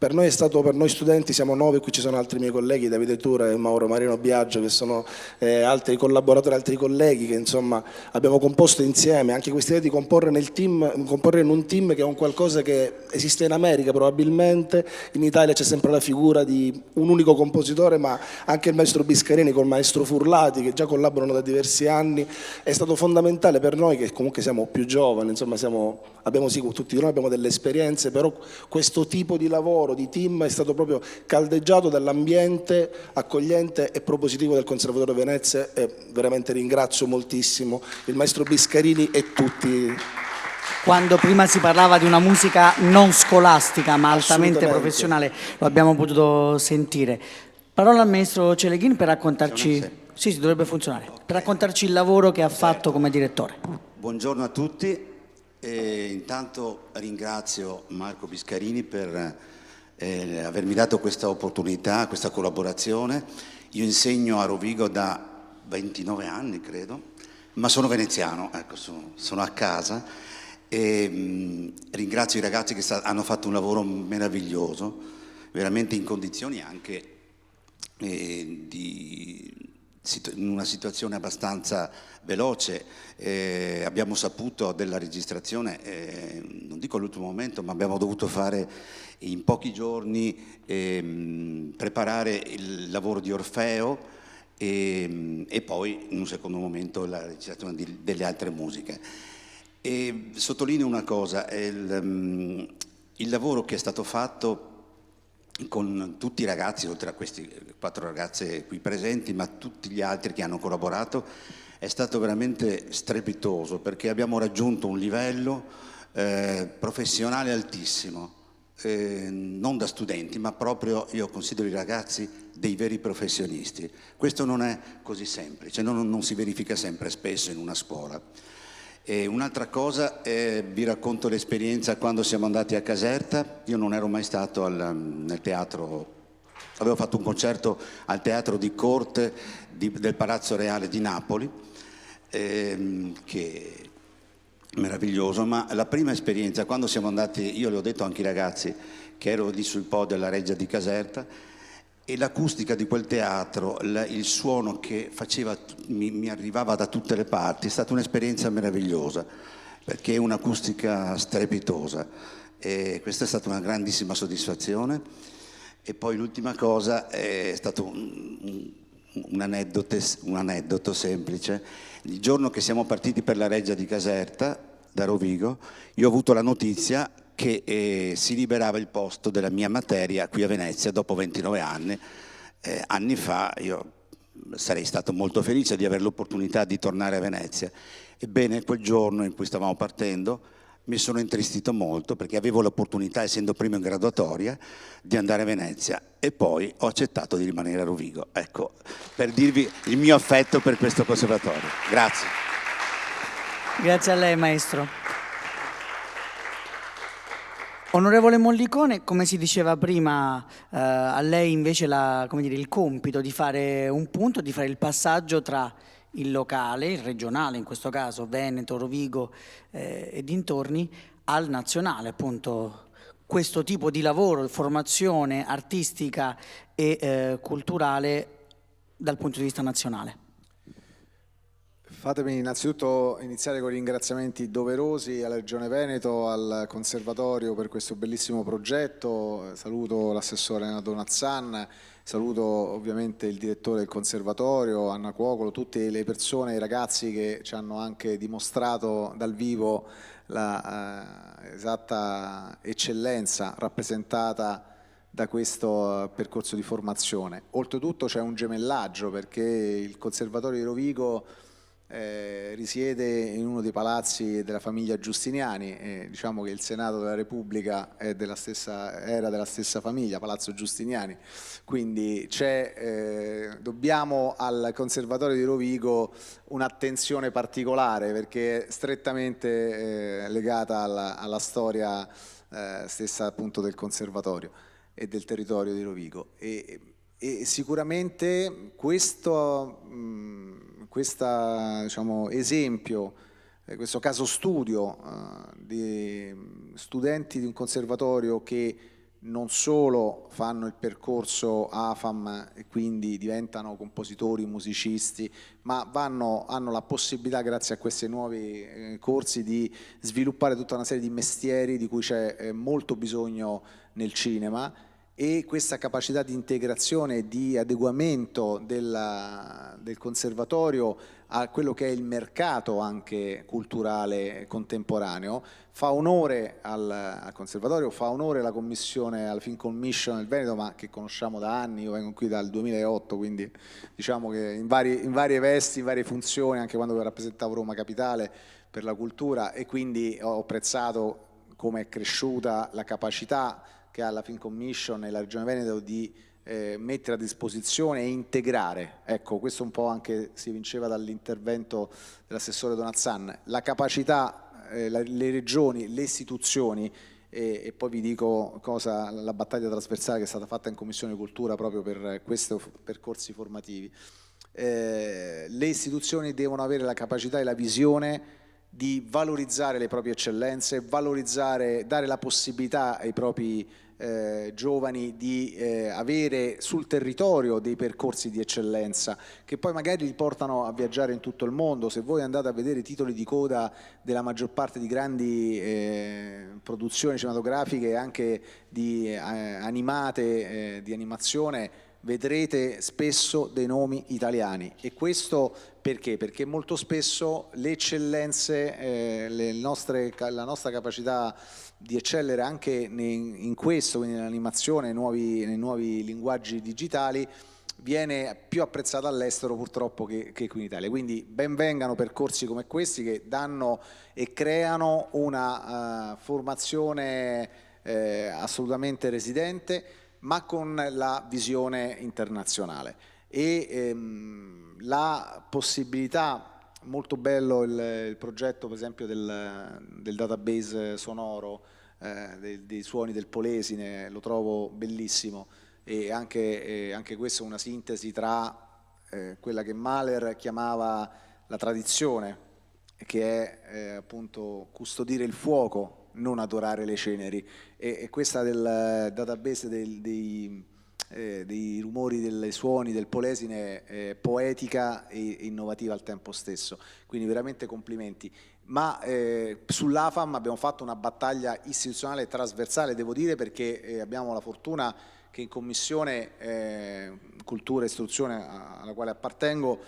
Per noi studenti siamo 9, qui ci sono altri miei colleghi, Davide Tura e Mauro Marino Biagio, che sono altri collaboratori, altri colleghi che insomma abbiamo composto insieme. Anche questa idea di comporre in un team che è un qualcosa che esiste in America probabilmente, in Italia c'è sempre la figura di un unico compositore, ma anche il maestro Biscarini col maestro Furlati, che già collaborano da diversi anni, è stato fondamentale per noi che comunque siamo più giovani, insomma tutti noi abbiamo delle esperienze, però questo tipo di lavoro di team è stato proprio caldeggiato dall'ambiente accogliente e propositivo del Conservatorio Venezia, e veramente ringrazio moltissimo il maestro Biscarini e tutti. Quando prima si parlava di una musica non scolastica ma altamente professionale, lo abbiamo potuto sentire. Parola al maestro Celeghin per raccontarci, sì, dovrebbe funzionare, per raccontarci il lavoro che ha fatto come direttore. Buongiorno a tutti, intanto ringrazio Marco Biscarini per avermi dato questa opportunità, questa collaborazione. Io insegno a Rovigo da 29 anni, credo, ma sono veneziano, ecco, sono a casa, e ringrazio i ragazzi che hanno fatto un lavoro meraviglioso, veramente in condizioni anche in una situazione abbastanza veloce. Abbiamo saputo della registrazione, non dico all'ultimo momento, ma abbiamo dovuto fare in pochi giorni, preparare il lavoro di Orfeo e poi in un secondo momento la registrazione delle altre musiche. E sottolineo una cosa, il lavoro che è stato fatto con tutti i ragazzi, oltre a questi 4 ragazze qui presenti, ma tutti gli altri che hanno collaborato, è stato veramente strepitoso, perché abbiamo raggiunto un livello professionale altissimo, non da studenti, ma proprio io considero i ragazzi dei veri professionisti. Questo non è così semplice, non si verifica sempre spesso in una scuola. Un'altra cosa, vi racconto l'esperienza quando siamo andati a Caserta. Io non ero mai stato nel teatro, avevo fatto un concerto al teatro di corte del Palazzo Reale di Napoli, che è meraviglioso, ma la prima esperienza, quando siamo andati, io le ho detto anche ai ragazzi che ero lì sul podio della Reggia di Caserta, e l'acustica di quel teatro, il suono che faceva, mi arrivava da tutte le parti, è stata un'esperienza meravigliosa, perché è un'acustica strepitosa, e questa è stata una grandissima soddisfazione. E poi l'ultima cosa è stato un aneddoto semplice. Il giorno che siamo partiti per la Reggia di Caserta, da Rovigo, io ho avuto la notizia che si liberava il posto della mia materia qui a Venezia dopo 29 anni. Anni fa io sarei stato molto felice di avere l'opportunità di tornare a Venezia. Ebbene, quel giorno in cui stavamo partendo mi sono intristito molto perché avevo l'opportunità, essendo primo in graduatoria, di andare a Venezia e poi ho accettato di rimanere a Rovigo. Ecco, per dirvi il mio affetto per questo conservatorio. Grazie. Grazie a lei, maestro. Onorevole Mollicone, come si diceva prima, a lei invece il compito di fare un punto, di fare il passaggio tra il locale, il regionale in questo caso, Veneto, Rovigo e dintorni, al nazionale, appunto. Questo tipo di lavoro, formazione artistica e culturale dal punto di vista nazionale. Fatemi innanzitutto iniziare con i ringraziamenti doverosi alla Regione Veneto, al Conservatorio per questo bellissimo progetto. Saluto l'assessore Renato Nazzan, saluto ovviamente il direttore del Conservatorio, Anna Cuocolo, tutte le persone, i ragazzi che ci hanno anche dimostrato dal vivo la esatta eccellenza rappresentata da questo percorso di formazione. Oltretutto c'è un gemellaggio perché il Conservatorio di Rovigo risiede in uno dei palazzi della famiglia Giustiniani, diciamo che il Senato della Repubblica era della stessa famiglia, Palazzo Giustiniani, quindi dobbiamo al Conservatorio di Rovigo un'attenzione particolare perché è strettamente legata alla storia stessa appunto del Conservatorio e del territorio di Rovigo e sicuramente questo diciamo, esempio, questo caso studio di studenti di un conservatorio che non solo fanno il percorso AFAM e quindi diventano compositori, musicisti, ma hanno la possibilità, grazie a questi nuovi corsi, di sviluppare tutta una serie di mestieri di cui c'è molto bisogno nel cinema. E questa capacità di integrazione e di adeguamento del conservatorio a quello che è il mercato anche culturale contemporaneo fa onore al conservatorio, fa onore alla commissione, alla Film Commission del Veneto, ma che conosciamo da anni. Io vengo qui dal 2008, quindi diciamo che in varie vesti, in varie funzioni, anche quando rappresentavo Roma Capitale per la cultura, e quindi ho apprezzato come è cresciuta la capacità che ha la Film Commission e la Regione Veneto di mettere a disposizione e integrare. Ecco, questo un po' anche si evinceva dall'intervento dell'assessore Donazzan, la capacità, le regioni, le istituzioni, e poi vi dico la battaglia trasversale che è stata fatta in Commissione Cultura proprio per questi percorsi formativi. Le istituzioni devono avere la capacità e la visione di valorizzare le proprie eccellenze, dare la possibilità ai propri giovani di avere sul territorio dei percorsi di eccellenza che poi magari li portano a viaggiare in tutto il mondo. Se voi andate a vedere i titoli di coda della maggior parte di grandi produzioni cinematografiche, anche di animate, di animazione, vedrete spesso dei nomi italiani. E questo perché? Perché molto spesso le eccellenze, la nostra capacità di eccellere anche in questo, quindi nell'animazione, nei nuovi linguaggi digitali, viene più apprezzata all'estero purtroppo che qui in Italia. Quindi ben vengano percorsi come questi che danno e creano una formazione assolutamente residente, ma con la visione internazionale e la possibilità. Molto bello il progetto per esempio del database sonoro dei suoni del Polesine, lo trovo bellissimo, e anche questo è una sintesi tra quella che Mahler chiamava la tradizione, che è appunto custodire il fuoco, non adorare le ceneri, e questa del database dei rumori, dei suoni del Polesine, poetica e innovativa al tempo stesso, quindi veramente complimenti. Ma sull'AFAM abbiamo fatto una battaglia istituzionale trasversale, devo dire, perché abbiamo la fortuna che in Commissione Cultura e Istruzione, alla quale appartengo,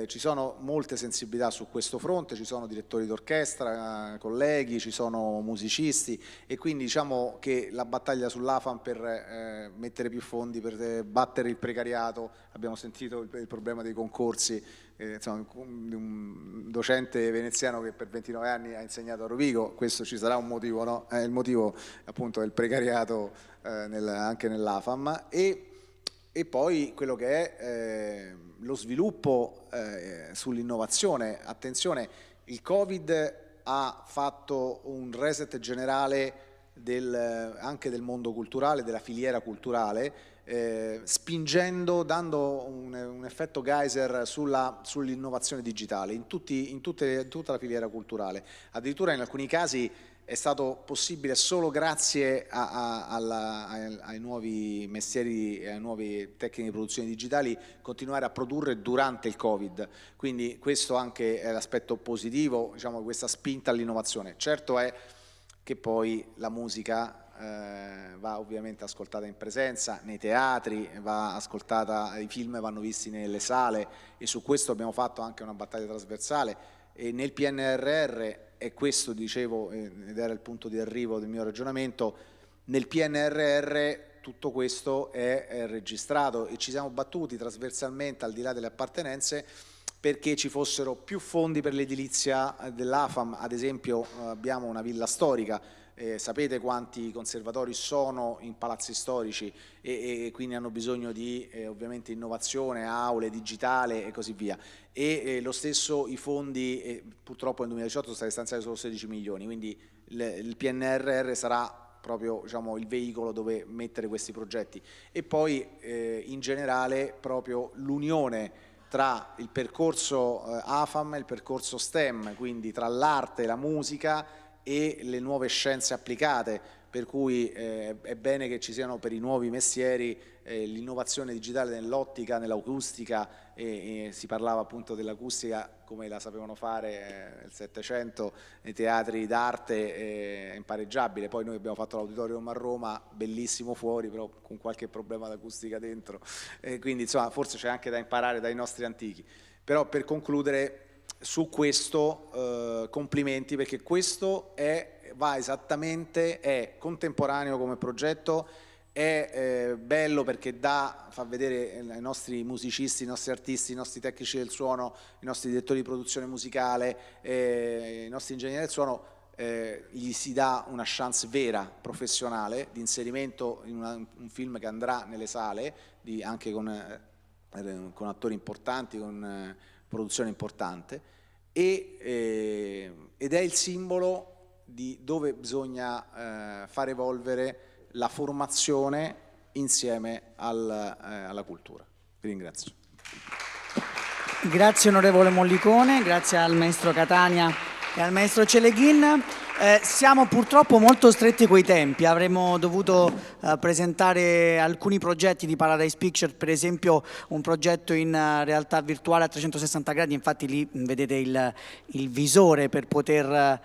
ci sono molte sensibilità su questo fronte, ci sono direttori d'orchestra, colleghi, ci sono musicisti, e quindi diciamo che la battaglia sull'AFAM per mettere più fondi, per battere il precariato, abbiamo sentito il problema dei concorsi, insomma, un docente veneziano che per 29 anni ha insegnato a Rovigo, questo ci sarà un motivo, no? Il motivo appunto è il precariato anche nell'AFAM, e poi quello che è lo sviluppo sull'innovazione. Attenzione, il Covid ha fatto un reset generale anche del mondo culturale, della filiera culturale, spingendo, dando un effetto geyser sull'innovazione digitale in tutta la filiera culturale. Addirittura in alcuni casi è stato possibile solo grazie ai nuovi mestieri, alle nuove tecniche di produzione digitali, continuare a produrre durante il Covid. Quindi questo anche è l'aspetto positivo, diciamo, questa spinta all'innovazione. Certo è che poi la musica va ovviamente ascoltata in presenza, nei teatri, va ascoltata, i film vanno visti nelle sale, e su questo abbiamo fatto anche una battaglia trasversale, e nel PNRR, e questo dicevo ed era il punto di arrivo del mio ragionamento, nel PNRR tutto questo è registrato, e ci siamo battuti trasversalmente al di là delle appartenenze perché ci fossero più fondi per l'edilizia dell'AFAM. Ad esempio abbiamo una villa storica, sapete quanti conservatori sono in palazzi storici e quindi hanno bisogno di ovviamente innovazione, aule, digitale e così via, e lo stesso i fondi, purtroppo nel 2018 sono stati stanziati solo 16 milioni, quindi il PNRR sarà proprio, diciamo, il veicolo dove mettere questi progetti. E poi in generale proprio l'unione tra il percorso AFAM e il percorso STEM, quindi tra l'arte, la musica e le nuove scienze applicate, per cui è bene che ci siano per i nuovi mestieri l'innovazione digitale nell'ottica, nell'acustica, e si parlava appunto dell'acustica come la sapevano fare nel Settecento nei teatri d'arte, impareggiabile. Poi noi abbiamo fatto l'auditorium a Roma, bellissimo fuori, però con qualche problema d'acustica dentro, quindi insomma forse c'è anche da imparare dai nostri antichi. Però per concludere, su questo complimenti, perché questo va esattamente, è contemporaneo come progetto, è bello perché fa vedere ai nostri musicisti, ai nostri artisti, ai nostri tecnici del suono, ai nostri direttori di produzione musicale, ai nostri ingegneri del suono, gli si dà una chance vera, professionale, di inserimento in un film che andrà nelle sale, anche con attori importanti, con produzione importante, ed è il simbolo di dove bisogna far evolvere la formazione insieme alla cultura. Vi ringrazio. Grazie onorevole Mollicone, grazie al maestro Catania e al maestro Celeghin. Siamo purtroppo molto stretti coi tempi, avremmo dovuto presentare alcuni progetti di Paradise Pictures, per esempio un progetto in realtà virtuale a 360 gradi, infatti lì vedete il visore per poter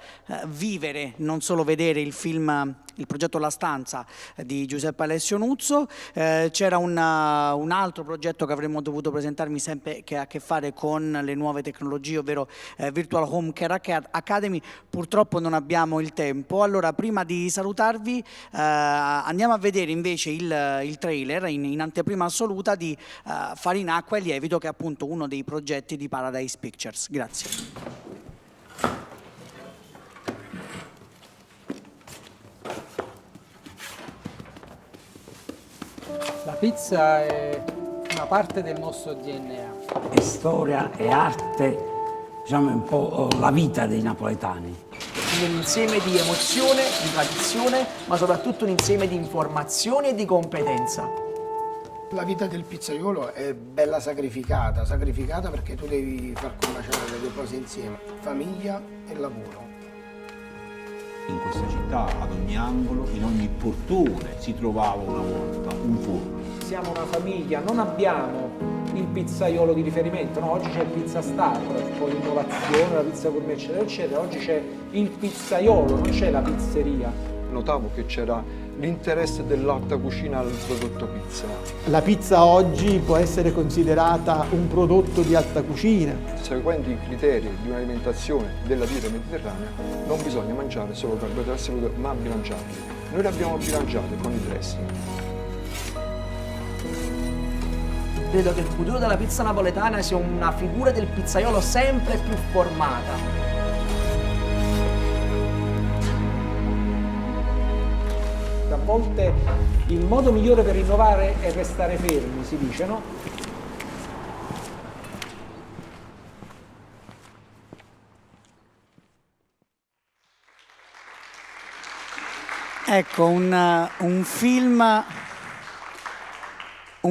vivere, non solo vedere il film, il progetto La Stanza di Giuseppe Alessio Nuzzo. C'era un altro progetto che avremmo dovuto presentarmi sempre, che ha a che fare con le nuove tecnologie, ovvero Virtual Home Care Academy. Purtroppo non abbiamo il tempo, allora prima di salutarvi andiamo a vedere invece il trailer in anteprima assoluta di Farinacqua e Lievito, che è appunto uno dei progetti di Paradise Pictures. Grazie. La pizza è una parte del nostro DNA. È storia, è arte, diciamo un po' la vita dei napoletani. Un insieme di emozione, di tradizione, ma soprattutto un insieme di informazioni e di competenza. La vita del pizzaiolo è bella sacrificata perché tu devi far combaciare le due cose insieme, famiglia e lavoro. In questa città, ad ogni angolo, in ogni portone, si trovava una volta un forno. Siamo una famiglia, non abbiamo il pizzaiolo di riferimento, no? Oggi c'è il Pizza Star, con l'innovazione, la pizza gourmet eccetera eccetera, oggi c'è il pizzaiolo, non c'è la pizzeria. notavo che c'era l'interesse dell'alta cucina al prodotto pizza. La pizza oggi può essere considerata un prodotto di alta cucina. Seguendo i criteri di un'alimentazione della dieta mediterranea, non bisogna mangiare solo carboidrati assoluti, ma bilanciarli. Noi li abbiamo bilanciati con i dressing. Credo che il futuro della pizza napoletana sia una figura del pizzaiolo sempre più formata. A volte il modo migliore per innovare è restare fermi, si dice, no? Ecco, un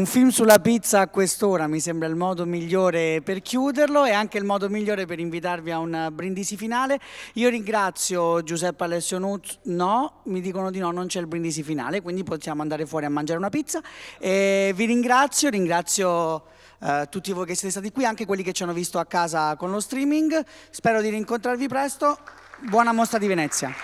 film sulla pizza a quest'ora mi sembra il modo migliore per chiuderlo e anche il modo migliore per invitarvi a un brindisi finale. Io ringrazio Giuseppe Alessio Nuzzo. No, mi dicono di no, non c'è il brindisi finale, quindi possiamo andare fuori a mangiare una pizza. E vi ringrazio tutti voi che siete stati qui, anche quelli che ci hanno visto a casa con lo streaming. Spero di rincontrarvi presto. Buona mostra di Venezia.